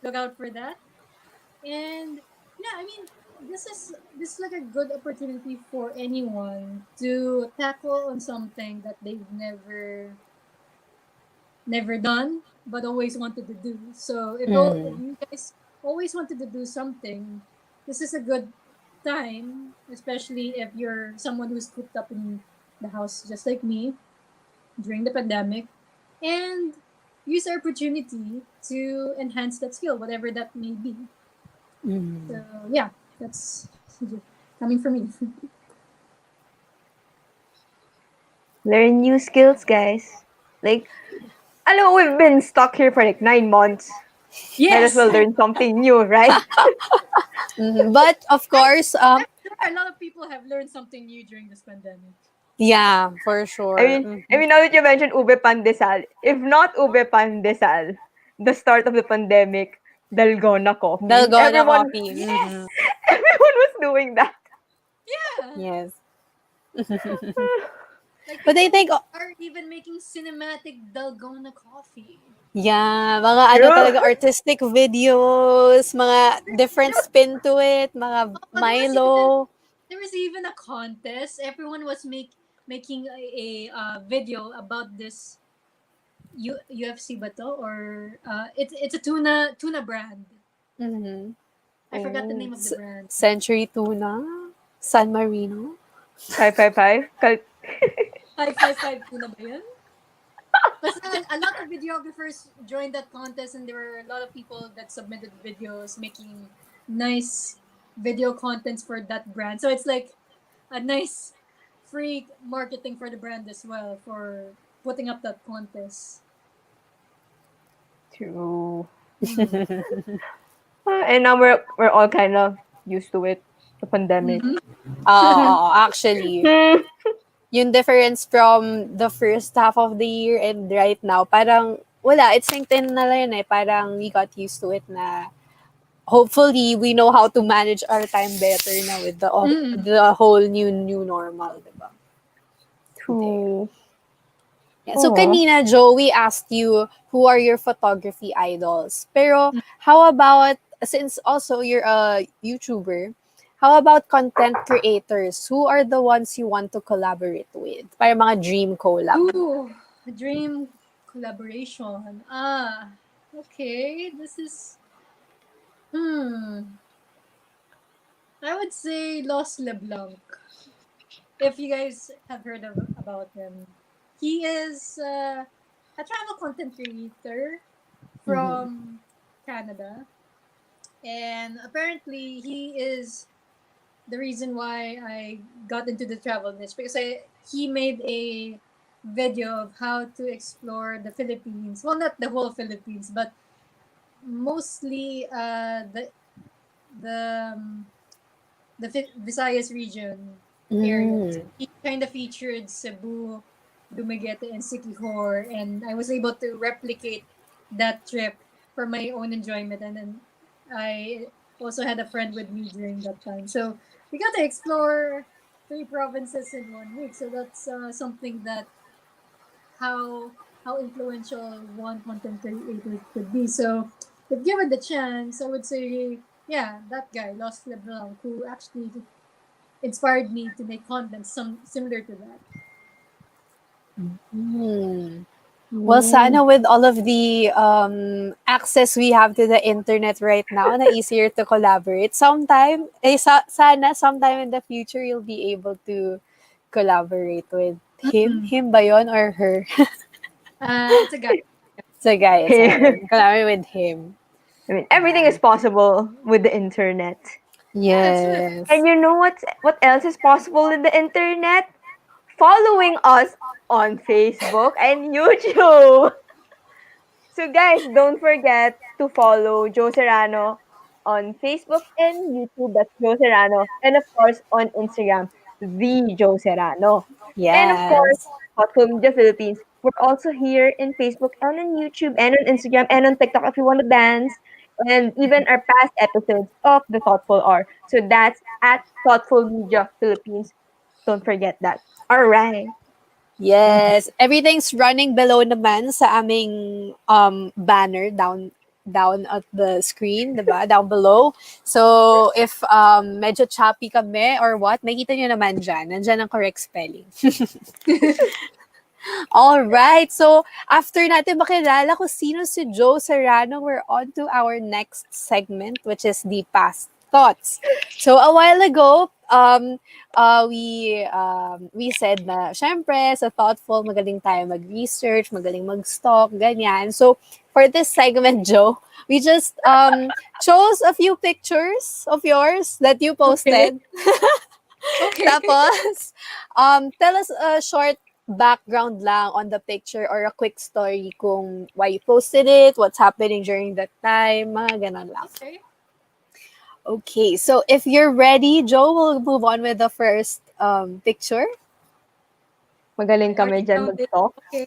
S4: look out for that. And yeah, I mean, this is like a good opportunity for anyone to tackle on something that they've never done but always wanted to do. So if
S2: Mhm.
S4: you guys always wanted to do something, this is a good time, especially if you're someone who's cooped up in the house just like me during the pandemic, and use the opportunity to enhance that skill, whatever that may be. So
S2: Mhm.
S4: yeah, that's coming from me.
S3: Learn new skills, guys. Like, I know we've been stuck here for like 9 months. Might as
S4: Yes.
S3: well learn something new, right?
S2: But of course,
S4: I'm sure a lot of people have learned something new during this pandemic.
S2: yeah, for
S3: I
S2: sure.
S3: mean, I mean, now that you mentioned ube pandesal, if not ube pandesal, the start of the pandemic, dalgona coffee.
S2: Dalgona
S3: Everyone,
S2: coffee.
S4: Yes.
S3: everyone was doing that.
S4: Yeah.
S2: Yes.
S4: Like
S2: But I
S4: people
S2: think,
S4: are even making cinematic Dalgona coffee.
S2: yeah, mga ano
S3: True.
S2: talaga, artistic videos, mga different
S4: There,
S2: spin to it, mga
S4: oh,
S2: Milo.
S4: there was even a contest. Everyone was making a video about this UFC ba to? Or it's a tuna brand.
S2: Mhm.
S4: I forgot the
S3: Oh.
S4: name of the brand.
S2: Century Tuna, San Marino.
S3: 555.
S4: Five five five tuna ba yun? But a lot of videographers joined that contest, and there were a lot of people that submitted videos making nice video contents for that brand. So it's like a nice free marketing for the brand as well for putting up that contest.
S3: True.
S4: Mm.
S3: And now we're all kind of used to it, the pandemic.
S4: Mm-hmm.
S2: Oo, actually.
S3: Hmm.
S2: Yung difference from the first half of the year and right now, parang wala, it's synced in na lang yun eh. Parang we got used to it na hopefully we know how to manage our time better na with
S4: Mm.
S2: the whole new normal, diba? There.
S3: True.
S2: Yeah. So
S3: Oh.
S2: kanina, Joe, we asked you who are your photography idols. Pero how about, since also you're a YouTuber, how about content creators? Who are the ones you want to collaborate with? Para mga dream collab.
S4: Ooh, a dream collaboration. Okay. This is hmm. I would say Los LeBlanc. If you guys have heard about him, he is a travel content creator
S2: Mhm.
S4: from Canada, and apparently he is the reason why I got into the travel niche because he made a video of how to explore the Philippines. Well, not the whole Philippines, but mostly the um, the Visayas region areas.
S2: Mm.
S4: He kind of featured Cebu, Dumaguete, and Siquijor, and I was able to replicate that trip for my own enjoyment. And then I also had a friend with me during that time, so we got to explore three provinces in 1 week. So that's something that how how influential one content creator could be. So if given the chance, I would say yeah, that guy, Lost LeBlanc, who actually inspired me to make content similar to that.
S2: Hmm. Well,
S3: Ooh.
S2: sana with all of the access we have to the internet right now, na easier to collaborate. Sana sometime in the future you'll be able to collaborate with him.
S4: Mm.
S2: Him ba yun or her?
S4: It's a guy.
S2: It's a guy, it's a
S3: I
S2: him. Collaborate with him.
S3: mean, everything is possible with the internet.
S4: Yeah, that's right.
S2: Yes.
S3: And you know what else is possible in the internet? Following us on Facebook and YouTube. So guys, don't forget to follow Joe Serrano on Facebook and YouTube. That's Joe Serrano. And of course on Instagram, the Joe Serrano. And of course,
S2: Yes.
S3: Thoughtful Media Philippines. We're also here in Facebook and on YouTube and on Instagram and on TikTok if you want to dance. And even our past episodes of the Thoughtful are. So that's at Thoughtful Media Philippines. Don't forget that. All right.
S2: Yes, everything's running below naman sa aming banner down at the screen, 'di ba? Down below. So if medyo choppy kami or what, makita niyo naman diyan. Nandiyan ang correct spelling. All right. So after natin makilala kung sino si Joe Serrano, we're on to our next segment, which is the past thoughts. So a while ago, we said na, syempre, sa thoughtful, magaling tayo mag-research, magaling mag-stalk, ganyan. So for this segment, Joe, we just chose a few pictures of yours that you
S4: Okay.
S2: posted.
S4: Okay.
S2: Tapos, tell us a short background lang on the picture or a quick story kung why you posted it, what's happening during that time, mga ganun lang.
S4: Okay.
S2: Okay, so if you're ready, Joe, we'll move on with the first picture.
S3: Magaling kami
S4: Already
S3: dyan
S4: loaded.
S3: mag-talk.
S4: Okay.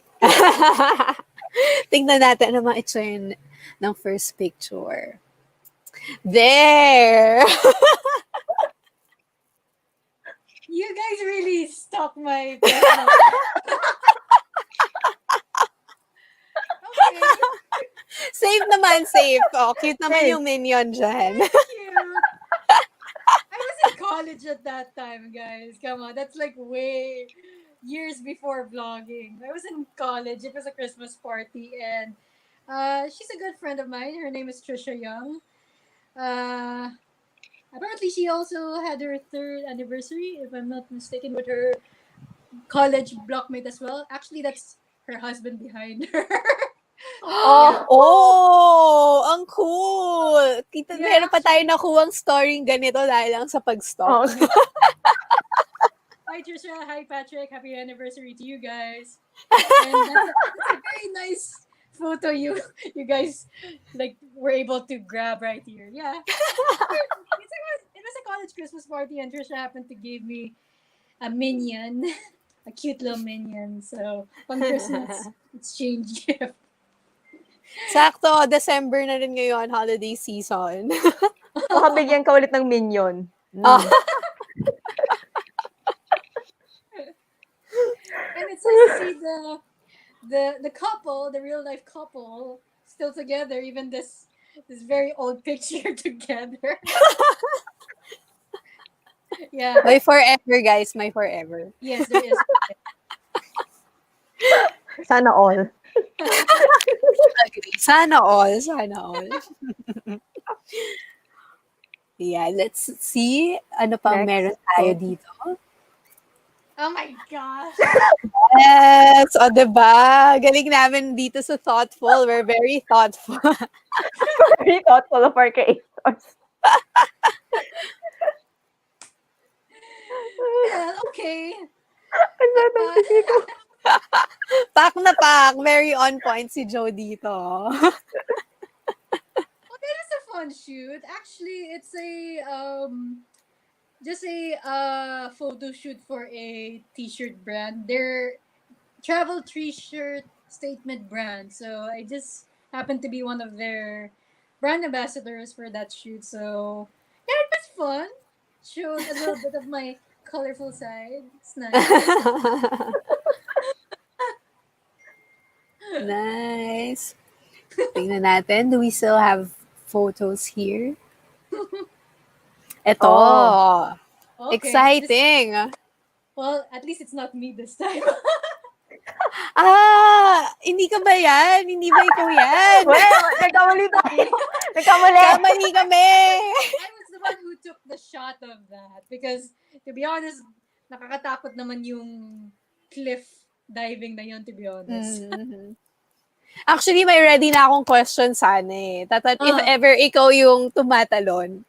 S2: Tingnan natin ano mga itsura ng first picture. There!
S4: You guys really stalk my personal. Okay.
S2: Safe naman, safe. Oh, cute naman
S3: Safe.
S2: yung minion dyan.
S4: Cute. I was in college at that time, guys. Come on, that's like way years before vlogging. I was in college. It was a Christmas party, and she's a good friend of mine. Her name is Trisha Young. Uh, Apparently, she also had her third anniversary, if I'm not mistaken, with her college blockmate as well. Actually, that's her husband behind her.
S3: Oh,
S2: Oh, ang cool. Kita,
S4: Yeah,
S2: meron pa tayo nakuwang story ganito dahil lang sa pag-stalk.
S3: oh.
S4: Hi Trisha, hi Patrick, happy anniversary to you guys. And that's a very nice photo you guys like were able to grab right here. Yeah. It was a college Christmas party and Trisha happened to give me a minion, a cute little minion. So on Christmas exchange gift.
S2: Sakto, December na rin ngayon, holiday season.
S3: Baka bigyan ka ulit ng minion.
S2: Ah.
S4: And it's nice to see the couple, the real life couple, still together, even this very old picture together. Yeah.
S2: My forever, guys. My forever.
S4: Yes, there is.
S3: Sana all.
S2: Agree. Sana all. Sana all. Yeah, let's see. Ano pang
S3: Next.
S2: meron tayo dito?
S4: Oh my gosh.
S2: Yes! O, diba? Galing namin dito sa thoughtful. We're very thoughtful.
S3: Very thoughtful of our creators.
S4: Well, okay.
S3: Ang sarap ng dito.
S2: Pak na pak. Very on point si Joe dito.
S4: Well, that is a fun shoot. Actually, it's a just a photo shoot for a t-shirt brand. They're travel t-shirt statement brand. So I just happened to be one of their brand ambassadors for that shoot. So yeah, it was fun. Showed a little bit of my colorful side. It's nice.
S2: Nice. Tingnan natin. Do we still have photos here? Ito.
S3: Oh.
S4: Okay,
S2: Exciting.
S4: well, at least it's not me this time.
S2: Hindi ka ba yan? Hindi ba ikaw yan?
S3: Well, nagkamali tayo. Nagkamali.
S2: Kamali kami.
S4: I was the one who took the shot of that because, to be honest, nakakatakot naman yung cliff diving na yun, to be honest.
S2: Mhm. Actually, may ready na akong question sana eh. If
S4: Ah.
S2: ever ikaw yung tumatalon,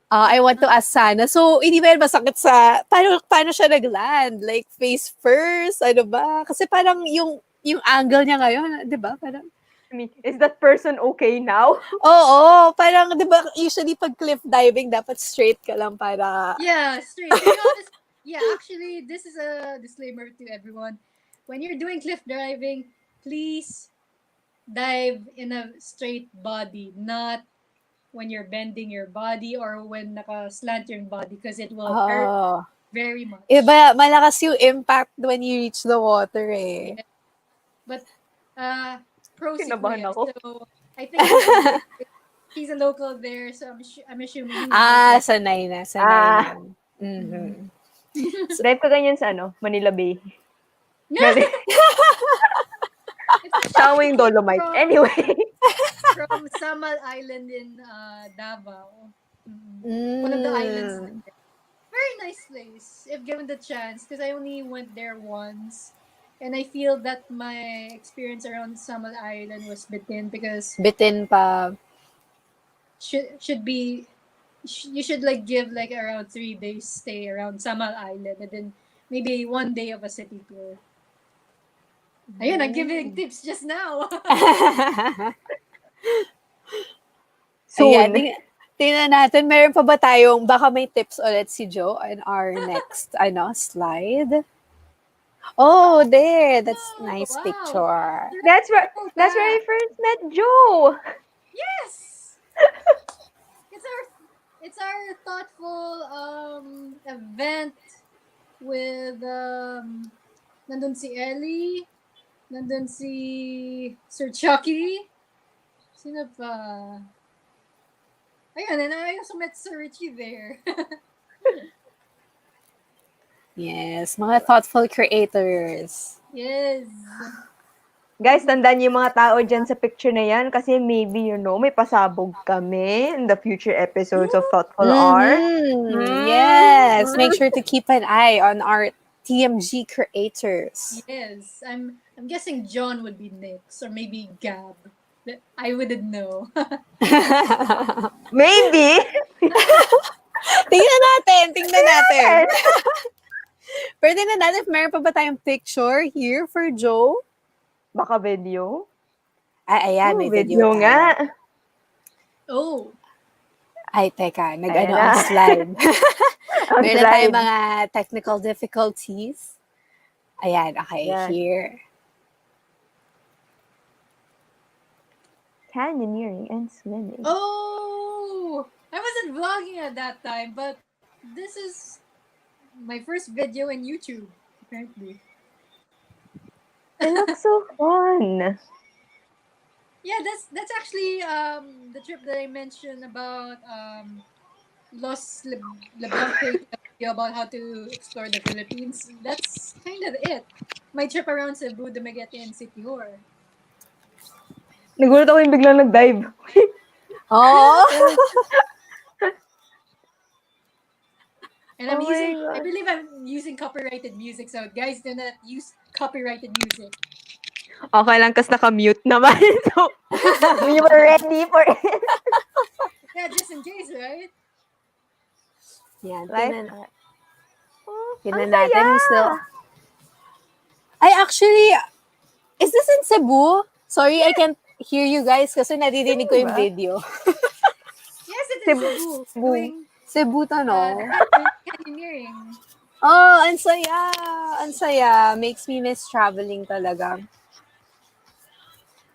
S2: I want to ask sana. So, hindi ba yan masakit sa, paano siya nag-land? Like, face first? Ano ba? Kasi parang yung angle niya ngayon, di ba? Parang,
S3: I mean, is that person okay now?
S2: oo, parang, di ba, usually pag cliff diving, dapat straight ka lang para,
S4: Yeah, straight. To be honest, yeah, actually, this is a disclaimer to everyone. When you're doing cliff diving, please dive in a straight body, not when you're bending your body or when naka-slant your body because it will hurt
S2: oh.
S4: very much.
S2: Iba, malakas yung impact when you reach the water eh.
S4: But, pro si
S3: Kinabahan
S4: Kuya.
S3: ako.
S4: So, I think he's a local there, so I'm assuming he knows.
S2: Sanay na, sanay
S3: Ah.
S2: na. Mhm.
S3: Dive ka ganyan sa Manila Bay.
S4: It's
S3: Tama yung Dolomite.
S4: from-
S3: Anyway.
S4: from Samal Island in Davao. One of the islands there. Very nice place if given the chance because I only went there once and I feel that my experience around Samal Island was bitin because
S2: Bitin pa.
S4: you should like give like around 3 days stay around Samal Island and then maybe 1 day of a city tour. Ayun, I'm giving tips just now.
S2: Ayan,
S3: Soon.
S2: tingnan natin, meron pa ba tayong, baka may tips ulit si Joe on our next, slide. Oh, there, that's
S4: Oh,
S2: nice
S4: wow.
S2: picture.
S3: That's where
S4: Oh,
S3: that's where
S4: that.
S3: I first met Joe.
S4: Yes. It's our thoughtful event with nandun si Ellie, nandun si Sir Chucky. Sino pa? Ayun, and I also met Sir Richie there.
S2: Yes, mga thoughtful creators.
S4: Yes.
S3: Guys, tandaan niyo yung mga tao dyan sa picture na yan kasi maybe, may pasabog kami in the future episodes of Thoughtful R.
S2: Yes, make sure to keep an eye on our TMG creators.
S4: Yes. I'm guessing John would be next, or maybe Gab. I wouldn't know.
S3: Maybe.
S2: Tingnan natin. Pero tingnan natin if meron pa ba tayong picture here for Joe.
S3: Baka video.
S2: Ayan, may video
S3: Video
S2: tayo.
S3: nga.
S4: Oh.
S2: Ay, teka,
S3: Ayan
S2: ang
S3: na.
S2: slide.
S3: Ang
S2: Meron na tayong
S3: slide.
S2: mga technical difficulties. Ayan, okay,
S3: Ayan.
S2: here.
S3: Canyoneering and swimming.
S4: Oh! I wasn't vlogging at that time, but this is my first video in YouTube, apparently.
S3: It looks so fun.
S4: Yeah, that's actually the trip that I mentioned about Los Leblanc creating a video about how to explore the Philippines. That's kind of it. My trip around Cebu, Dumaguete, and Siquijor.
S3: Nagulat ako yung biglang nag-dive.
S2: Oh!
S4: And
S3: Oh my
S4: I
S3: God.
S4: believe I'm using copyrighted music, so guys, do not use copyrighted music.
S3: Okay lang, kasi naka-mute naman. So, we were ready for it.
S4: Yeah, just in case, right?
S2: Yan,
S3: Life.
S2: tingnan
S3: Ang
S2: natin. We still...
S3: saya!
S2: Ay, actually, is this in Cebu? Sorry, I can't hear you guys kasi nadidinig ko yung
S3: Diba?
S2: video.
S4: Yes, it is Cebu.
S3: Cebu.
S4: Doing
S2: Cebu to, no?
S4: canyoneering.
S2: Oh, ang saya! Ang saya. Makes me miss traveling talaga.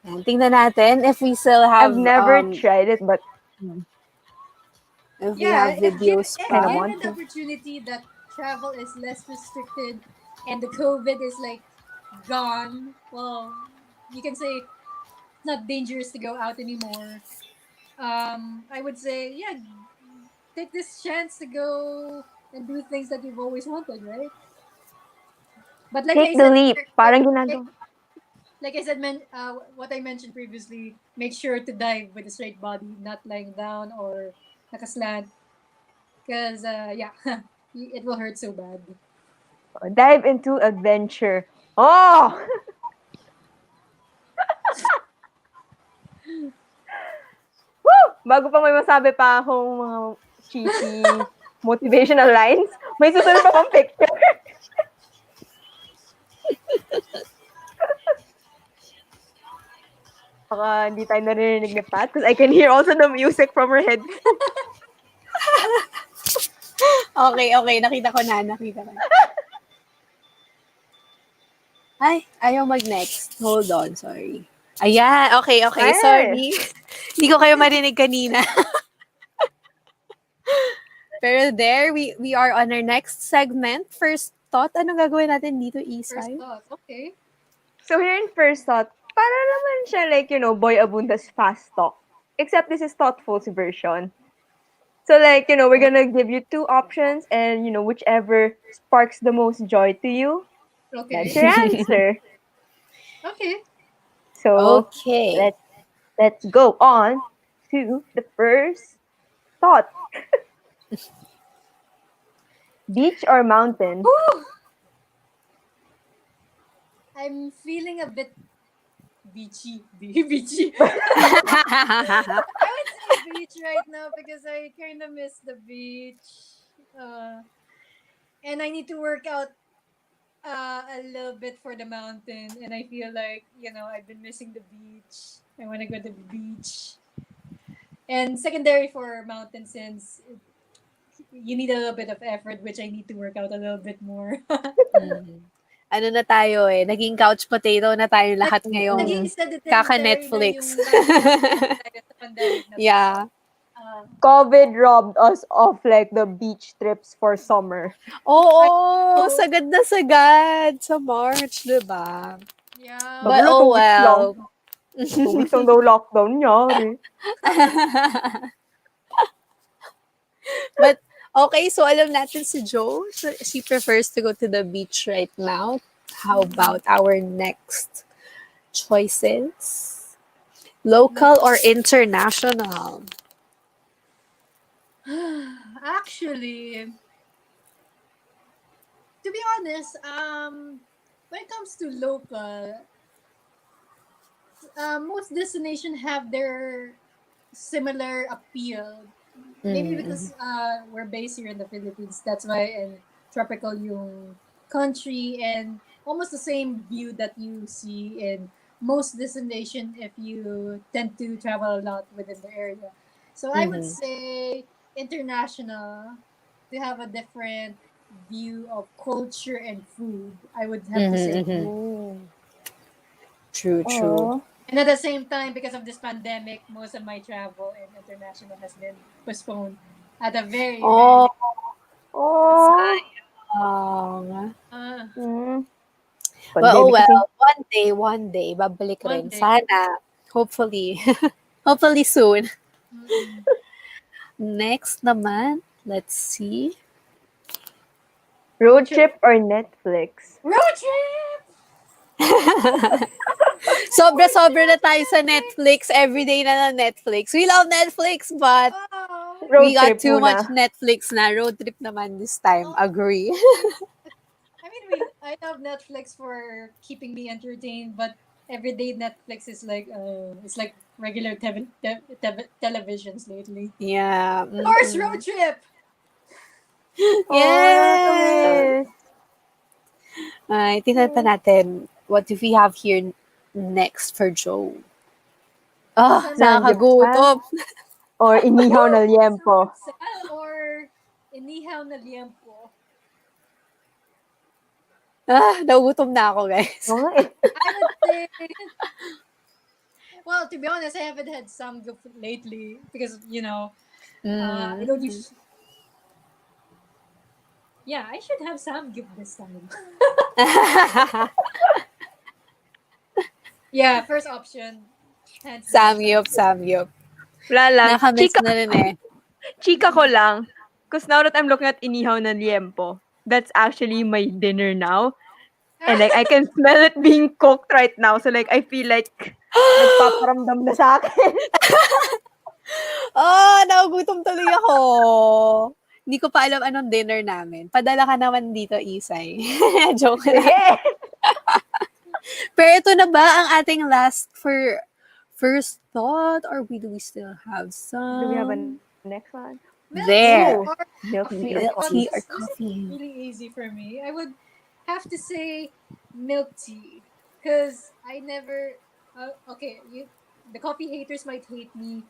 S2: Yan, tingnan natin if we still have...
S3: I've never tried it, but
S2: if we
S4: Yeah,
S2: have videos
S4: if
S2: pa.
S3: Kinda
S4: given
S3: want
S4: the
S3: to.
S4: opportunity that travel is less restricted and the COVID is like gone, well, you can say it's not dangerous to go out anymore. I would say, yeah, take this chance to go and do things that you've always wanted, right? But like I
S3: Take the
S4: said,
S3: leap. Parang ginagawa.
S4: like I said, what I mentioned previously, make sure to dive with a straight body, not lying down or nakaslant. Because, yeah, it will hurt so bad.
S3: Dive into adventure. Oh! Woo! Bago pa may masabi pa akong mga cheesy motivational lines, may susunod pa akong picture. Baka hindi tayo narinig ni Pat because I can hear also the music from her head.
S2: Okay. Nakita ko na. Ay, ayaw mag-next. Hold on, sorry. Ayan, okay.
S3: Ay.
S2: Sorry. Hindi ko kayo marinig kanina. Pero there, we are on our next segment. First thought, anong gagawin natin dito,
S4: First
S2: Isay?
S4: thought, okay.
S3: So here in first thought, para naman siya like, Boy Abunda's fast talk. Except this is thoughtful's version. So like, we're gonna give you two options and, whichever sparks the most joy to you, that's your
S4: Okay.
S3: answer.
S4: Okay.
S3: So
S2: Okay.
S3: let's go on to the first thought. Beach or mountain?
S4: Whew. I'm feeling a bit beachy. Beachy. I would say beach right now because I kind of miss the beach. And I need to work out a little bit for the mountain, and I feel like I've been missing the beach. I want to go to the beach, and secondary for mountain since you need a little bit of effort, which I need to work out a little bit more.
S2: Mhm. Ano na tayo eh, naging couch potato na tayo lahat
S4: Naging
S2: ngayong
S3: Mm-mm.
S4: sedentary na
S2: kaka-Netflix.
S4: yung lifestyle natin dahil sa pandemic na to.
S2: Yeah.
S4: Uh,
S3: COVID robbed us of like the beach trips for summer.
S2: Oo,
S4: know.
S2: sagad na sagad sa March, 'di ba?
S4: yeah.
S2: But
S3: Naglo,
S2: oh
S3: 2 weeks lang.
S2: well.
S3: 2 weeks lang daw lockdown nyari.
S2: But okay, so alam natin si Jo, so she prefers to go to the beach right now. How about our next choices? Local or international?
S4: Actually, to be honest, when it comes to local, most destinations have their similar appeal. Maybe
S2: Mm.
S4: because we're based here in the Philippines, that's why and tropical yung country and almost the same view that you see in most destination if you tend to travel a lot within the area. So I would
S2: Mhm.
S4: say international to have a different view of culture and food. I would have to say.
S2: Mhm, mhm.
S3: Oh.
S2: True, true.
S3: Oh.
S4: And at the same time, because of this pandemic, most of my travel in international has been postponed at a very, very
S2: Oh,
S4: late.
S3: Oh.
S2: sayang.
S4: Uh,
S3: Mm.
S2: Well, oh
S3: Pandemic kasi.
S2: well. One day, babalik
S4: one
S2: rin.
S4: day.
S2: Sana. Hopefully. Hopefully soon.
S4: Mm-mm.
S2: Next naman, let's see.
S4: Road
S3: Road
S4: trip.
S3: trip or Netflix?
S4: Road trip!
S2: Sobra-sobra na tayo sa Netflix. Everyday na Netflix. We love Netflix, but
S4: Oh,
S2: we
S3: Road
S2: got
S3: trip
S2: too much
S3: muna.
S2: Netflix na. Road trip naman this time.
S4: oh.
S2: Agree.
S4: I mean, I love Netflix for keeping me entertained, but everyday Netflix is like, it's like regular televisions lately.
S2: Yeah.
S4: Of course, road
S2: Mm-mm.
S4: trip!
S3: Oh,
S2: Yeah.
S3: nakakamiss.
S2: Ay, tingnan pa natin. What do we have here next for Joe? Ah,
S3: Samgyupsal
S2: nakakagutom.
S3: or inihaw na
S4: Woo!
S3: liempo?
S4: Samgyeopsal or inihaw na liempo?
S2: Ah, nagutom na ako, guys.
S3: Oo nga eh.
S4: I would say, well, to be honest, I haven't had samgyeop lately because I
S2: Mm.
S4: don't use. Yeah, I should have samgyeop this time. Yeah, first option, hands down,
S2: Samgyup,
S4: samgyeop.
S2: samgyup.
S3: Wala lang.
S2: Nakamiss
S3: Chika,
S2: na rin eh.
S3: chika ko lang. Because now that I'm looking at inihaw na liempo, that's actually my dinner now. And like, I can smell it being cooked right now. So like, I feel like nagpaparamdam na sa akin.
S2: Oh, nagugutom tuloy ako. Hindi ko pa alam anong dinner namin. Padala ka naman dito, Isay. Joke lang.
S3: Sige.
S2: Pero ito na ba ang ating last for first thought or do we still have
S3: Do we have a
S2: some?
S3: next one?
S4: Milk tea
S2: There.
S3: Ooh,
S4: or
S3: milk tea
S4: coffee?
S3: or
S2: Milk
S4: Well,
S2: tea
S3: coffee?
S2: or
S4: this is
S2: coffee?
S4: really easy for me. I would have to say milk tea because I never. Okay, the coffee haters might hate me,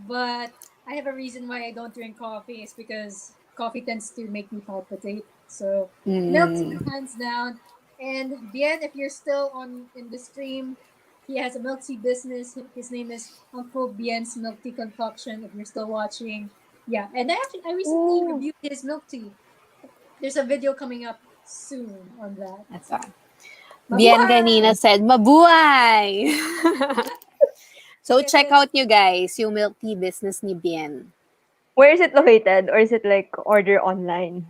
S4: but I have a reason why I don't drink coffee. It's because coffee tends to make me palpitate. So milk tea,
S2: Mm.
S4: hands down. And Bien, if you're still on in the stream, he has a milk tea business. His name is Uncle Bien's Milk Tea Concoction. If you're still watching, yeah. And I recently
S3: Ooh.
S4: reviewed his milk tea. There's a video coming up soon on that.
S2: Ito. Bien
S4: Mabuhay!
S2: kanina said, mabuhay! So,
S4: Yes,
S2: check
S4: yes.
S2: out nyo guys, yung milk tea business ni Bien.
S3: Where is it located? Or is it like order online?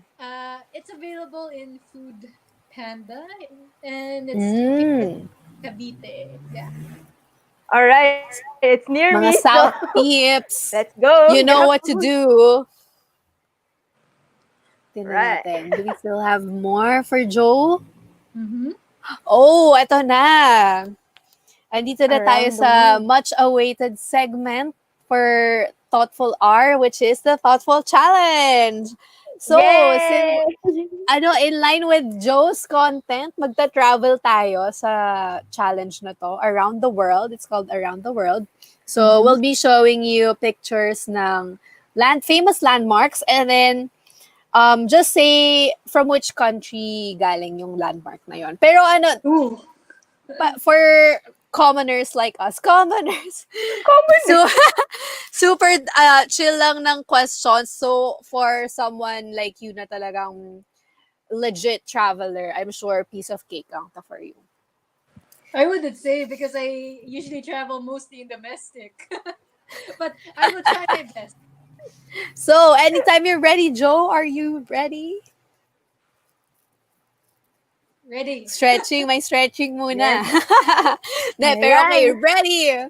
S4: It's available in Food Panda, and it's located
S2: Mm.
S4: in Cavite. Yeah.
S3: Alright, it's near
S2: Mga
S3: me, so
S2: South Tips,
S3: let's go.
S2: you know
S3: Get
S2: what to
S3: food.
S2: do. Tingnan
S3: Right.
S2: natin. Do we still have more for Joe?
S4: Mm-hmm.
S2: Oh, eto na. Andito na tayo
S3: Around the
S2: sa
S3: world.
S2: much-awaited segment for Thoughtful R, which is the Thoughtful Challenge. So,
S3: Yay!
S2: in line with Joe's content, magta-travel tayo sa challenge na to, Around the World. It's called Around the World. So, we'll be showing you pictures ng famous landmarks, and then just say from which country galing yung landmark na yon. Pero
S4: Ooh.
S2: for commoners like us, commoners,
S3: Common.
S2: so super chill lang ng questions. So for someone like you na talagang legit traveler, I'm sure piece of cake ang to for you.
S4: I wouldn't say because I usually travel mostly in domestic. But I will try my best.
S2: So anytime you're ready, Joe, are you ready?
S4: Ready.
S2: May stretching muna.
S3: Ayan.
S2: Pero okay, ready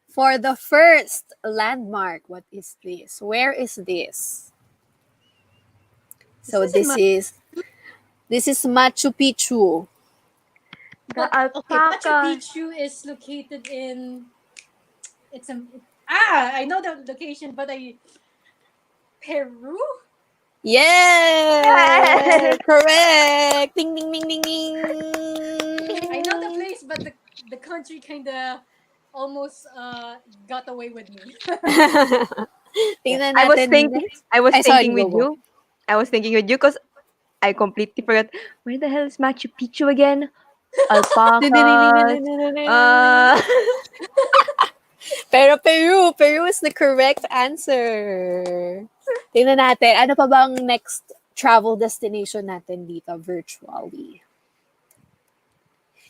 S2: for the first landmark. What is this? Where is this? So
S4: This is
S2: this is Machu Picchu.
S3: The
S4: Okay, Machu
S3: alpaca.
S4: Picchu is located in. I know the location, but Peru.
S2: Yeah, correct. Ding ding ding ding ding.
S4: I know the place, but the country kind of almost got away with me.
S2: Tingnan
S3: I was
S2: natin
S3: thinking,
S2: next.
S3: I was
S2: Ay, sorry,
S3: thinking
S2: go,
S3: with
S2: go.
S3: you. I was thinking with you because I completely forgot. Where the hell is Machu Picchu again? Alpacas.
S2: Pero Peru is the correct answer. Tingnan natin, ano pa bang next travel destination natin dito virtually?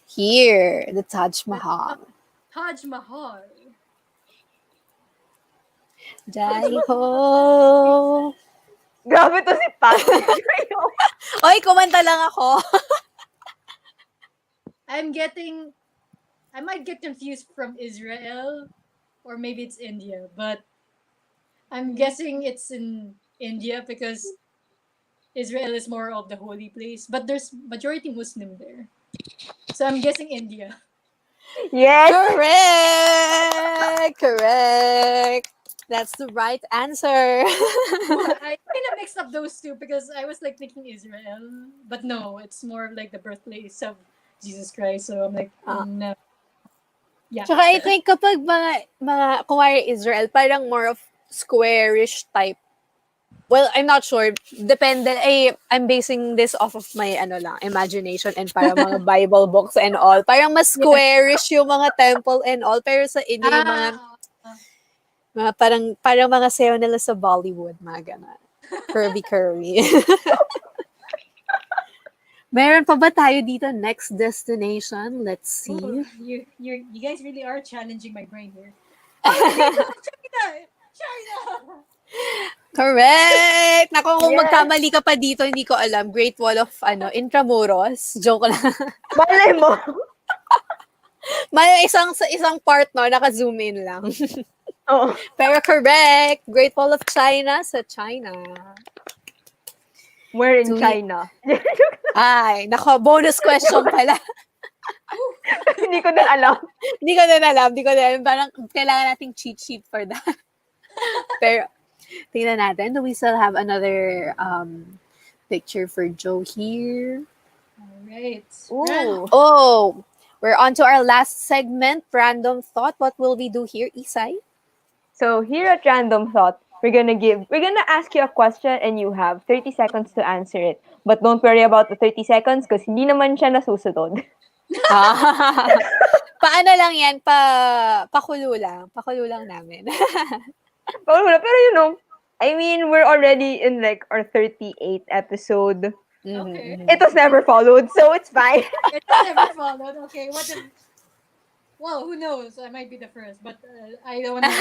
S2: Here, the Taj Mahal.
S4: Taj Mahal.
S2: Jai ho.
S3: Grabe to si Pat.
S2: Oy, kumanta lang ako.
S4: I might get confused from Israel, or maybe it's India, but I'm guessing it's in India because Israel is more of the holy place, but there's majority Muslim there. So I'm guessing India.
S3: Yes.
S2: Correct. That's the right answer.
S4: I kind of mixed up those two because I was like thinking Israel, but no, it's more of like the birthplace of Jesus Christ. So I'm like, no. Yeah.
S2: Tsaka I think kapag mga kumari Israel, parang more of squarish type. Well, I'm not sure. Depende. I'm basing this off of my imagination and parang mga Bible books and all. Parang mas squarish yung mga temple and all. Pero sa India, yung mga parang mga sayo nila sa Bollywood, mga gana. Curvy. Meron pa ba tayo dito next destination? Let's see.
S4: Ooh, you guys really are challenging my brain here. China.
S2: Correct! Naku, kung
S3: Yes.
S2: magkamali ka pa dito, hindi ko alam. Great Wall of, Intramuros. Joke lang.
S3: Malay mo.
S2: May isang part, no, naka-zoom in lang.
S3: Oo.
S2: Pero correct! Great Wall of China sa China.
S3: Where in
S2: Sweet.
S3: China?
S2: Ay, nako, bonus question pala.
S3: Hindi ko na alam.
S2: Hindi ko na alam. Parang kailangan nating cheat sheet for that. Pero, tingnan natin. Do we still have another picture for Joe here?
S4: All right.
S3: Ooh.
S2: Oh, we're on to our last segment, Random Thought. What will we do here, Isay?
S3: So here at Random Thought, we're gonna ask you a question and you have 30 seconds to answer it. But don't worry about the 30 seconds because hindi naman siya nasusunod.
S2: Paano lang yan? Pakulo lang namin.
S3: Pero I mean, we're already in like our 38th episode.
S4: Okay.
S3: It was never followed, so it's fine.
S4: It never followed. Okay, well, who knows? I might be the first, but I don't want to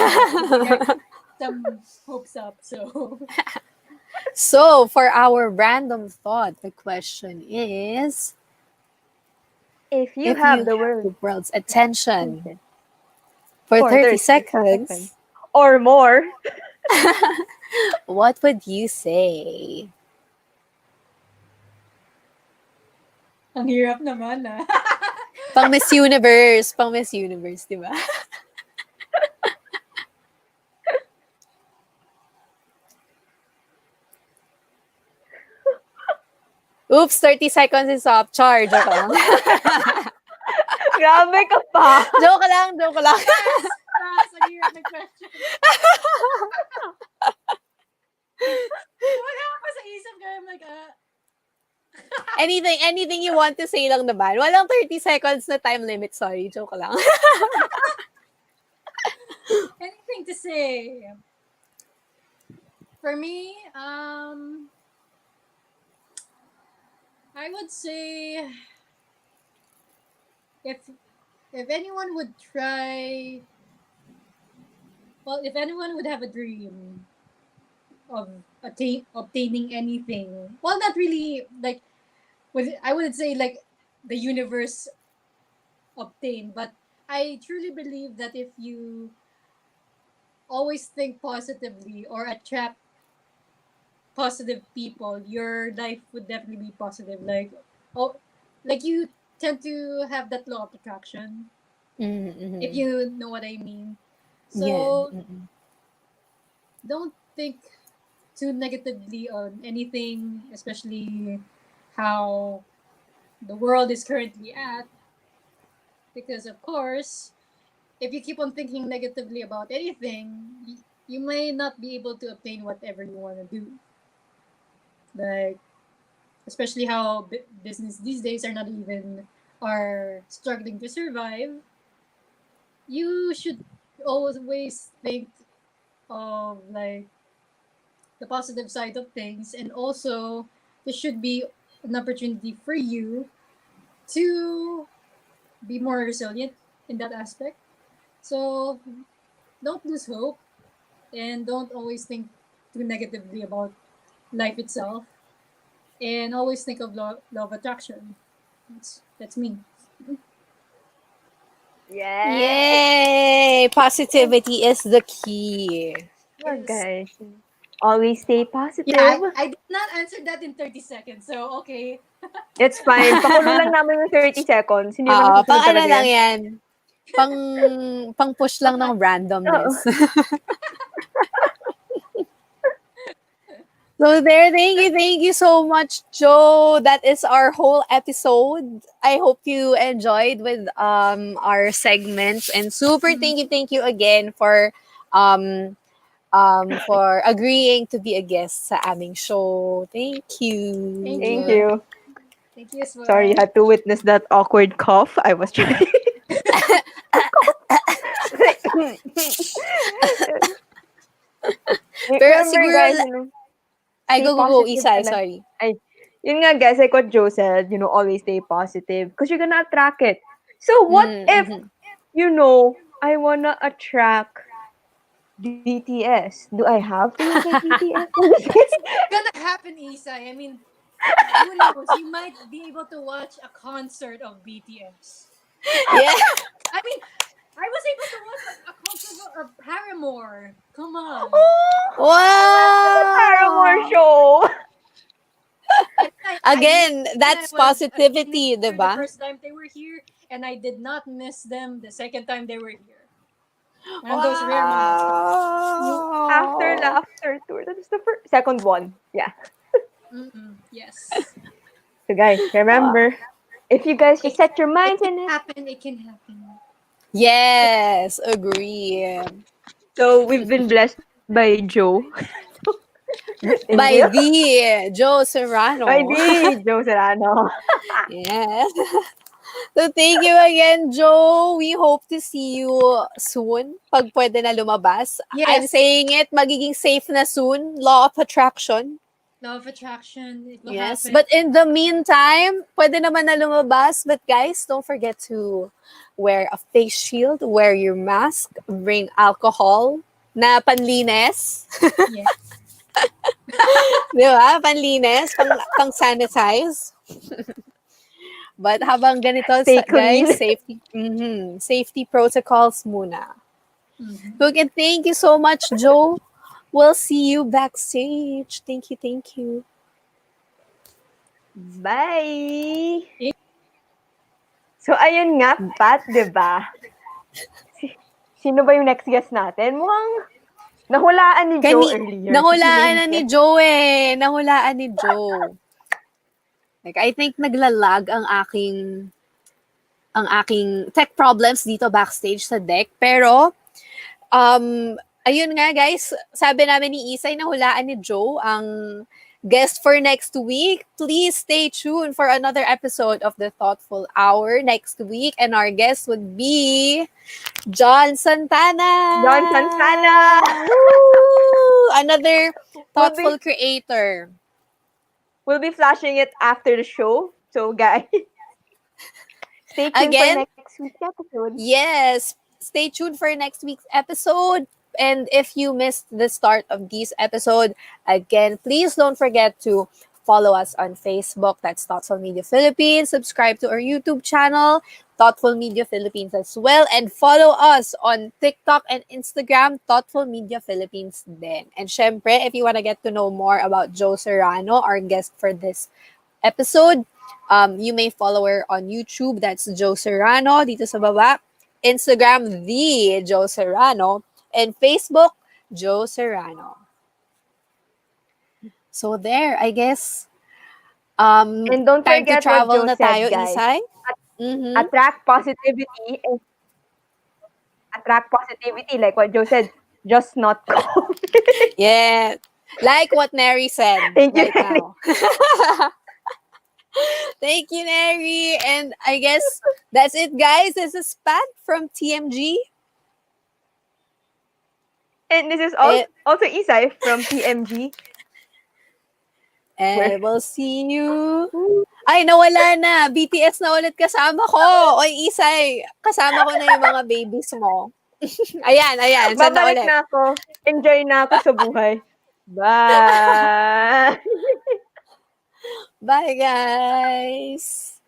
S4: get some hopes up.
S2: So, for our random thought, the question is,
S3: If you have the world
S2: world's attention for 30 seconds,
S3: or more,
S2: what would you say?
S4: Ang hirap naman, ah.
S2: Pang Miss Universe, di ba? Oops, 30 seconds is up. Char, joke lang.
S3: Grabe ka pa.
S2: joke lang.
S4: Pass, ang hirap ng question. Wala pa sa isip ko. I'm like,
S2: Anything you want to say lang naman. Walang 30 seconds na time limit. Sorry, joke lang.
S4: anything to say. For me, I would say if anyone would try, well, if anyone would have a dream of obtaining anything, well, not really like I wouldn't say like the universe obtain, but I truly believe that if you always think positively or attract positive people, your life would definitely be positive. Like you tend to have that law of attraction,
S2: Mm-hmm.
S4: if you know what I mean. So
S2: Yeah. Mm-mm.
S4: don't think too negatively on anything, especially how the world is currently at. Because of course, if you keep on thinking negatively about anything, you may not be able to obtain whatever you want to do. Like, especially how business these days are struggling to survive. You should always think of like the positive side of things, and also there should be an opportunity for you to be more resilient in that aspect. So don't lose hope, and don't always think too negatively about life itself, and always think of law of attraction. That's me.
S3: Yeah.
S2: Yay! Positivity is the key.
S3: Oh,
S4: Yes.
S3: guys. Always stay
S4: Yeah,
S3: positive.
S4: I did not answer that in 30 seconds. So, okay.
S3: It's fine. Pakulo lang namin yung 30 seconds. Hindi naman
S2: Oo,
S3: nasusunod
S2: pang ano
S3: talaga
S2: lang
S3: yan.
S2: yan. Pang push lang ng randomness. So there, thank you so much, Joe. That is our whole episode. I hope you enjoyed with our segments, and super thank you again for agreeing to be a guest sa aming show. Thank you.
S4: Thank
S3: Thank
S4: you.
S3: you.
S4: Thank you as well.
S3: Sorry, you had to witness that awkward cough. I was trying.
S2: Pero
S3: Remember,
S2: siguro,
S3: guys,
S2: ay,
S3: stay
S2: go,
S3: positive
S2: Isay,
S3: talaga.
S2: sorry.
S3: Ay, yun nga, guys, like what Joe said, always stay positive because you're gonna attract it. So what if, I wanna attract BTS? Do I have to look like BTS?
S4: It's gonna happen, Isai. I mean, who knows? You might be able to watch a concert of BTS.
S2: Yeah.
S4: I mean, I was able to watch a concert of Paramore. Come on.
S3: The Paramore
S2: Wow!
S3: show.
S2: Again, that's
S4: I was
S2: positivity,
S4: here
S2: diba?
S4: the first time they were here, and I did not miss them the second time they were here. One of those rare moments.
S3: After
S2: Wow!
S3: Laughter Tour. That is the second one. Yeah.
S4: Yes.
S3: So guys, remember, if you guys just set your
S4: It
S3: minds
S4: can
S3: in it.
S4: happen. It can happen.
S2: Yes, agree.
S3: So we've been blessed by Joe. Thank
S2: By
S3: you.
S2: the Joe
S3: By
S2: Serrano.
S3: the Joe Serrano.
S2: Yes. So thank you again, Joe. We hope to see you soon pag pwede na lumabas. I'm
S4: Yes.
S2: saying it, magiging safe na soon. Law of attraction.
S4: Law of attraction. It will
S2: Yes.
S4: happen.
S2: But in the meantime, pwede naman na lumabas. But guys, don't forget to wear a face shield, wear your mask, bring alcohol na panlinis.
S4: Yeah.
S2: Di ba? Panlinis, pang sanitize. But habang ganito,
S3: Stay clean.
S2: guys, safety protocols muna. So again, thank you so much, Joe. We'll see you backstage. Thank you.
S3: Bye! So, ayun nga, Pat, di ba? Sino ba yung next guest natin? Mukhang nahulaan ni Joe earlier.
S2: Nahulaan
S3: Sino
S2: na
S3: yung
S2: ni
S3: guest?
S2: Joe eh. Nahulaan ni Joe. Like, I think naglalag ang aking tech problems dito backstage sa deck. Pero, ayun nga guys, sabi namin ni Isay na hulaan ni Joe ang guest for next week. Please stay tuned for another episode of the Thoughtful Hour next week. And our guest would be John Santana.
S3: John Santana!
S2: Woo! Another thoughtful creator.
S3: We'll be flashing it after the show. So, guys, stay tuned
S2: Again?
S3: for next week's episode.
S2: Yes, stay tuned for next week's episode. And if you missed the start of this episode, again, please don't forget to follow us on Facebook. That's Thoughtful Media Philippines. Subscribe to our YouTube channel, Thoughtful Media Philippines as well. And follow us on TikTok and Instagram, Thoughtful Media Philippines din. And syempre, if you want to get to know more about Joe Serrano, our guest for this episode, you may follow her on YouTube. That's Joe Serrano, dito sa baba. Instagram, The Joe Serrano. And Facebook, Joe Serrano. So there, I guess,
S3: And don't
S2: time to
S3: forget what
S2: travel
S3: Joe
S2: na
S3: said,
S2: tayo,
S3: guys.
S2: Isay. Mhm.
S3: Attract positivity and attract positivity, like what Joe said. Just not COVID.
S2: Yeah. Like what Neri said
S3: Thank you,
S2: right now. Thank you, Neri. And I guess that's it, guys. This is Pat from TMG.
S3: And this is also Isay from PMG.
S2: And we'll see you. Ay, nawala na. BTS na ulit kasama ko. Oy, Isay, kasama ko na yung mga babies mo. Ayan. Saan na
S3: Babalik
S2: ulit?
S3: na ako. Enjoy na ako sa buhay. Bye!
S2: Bye, guys.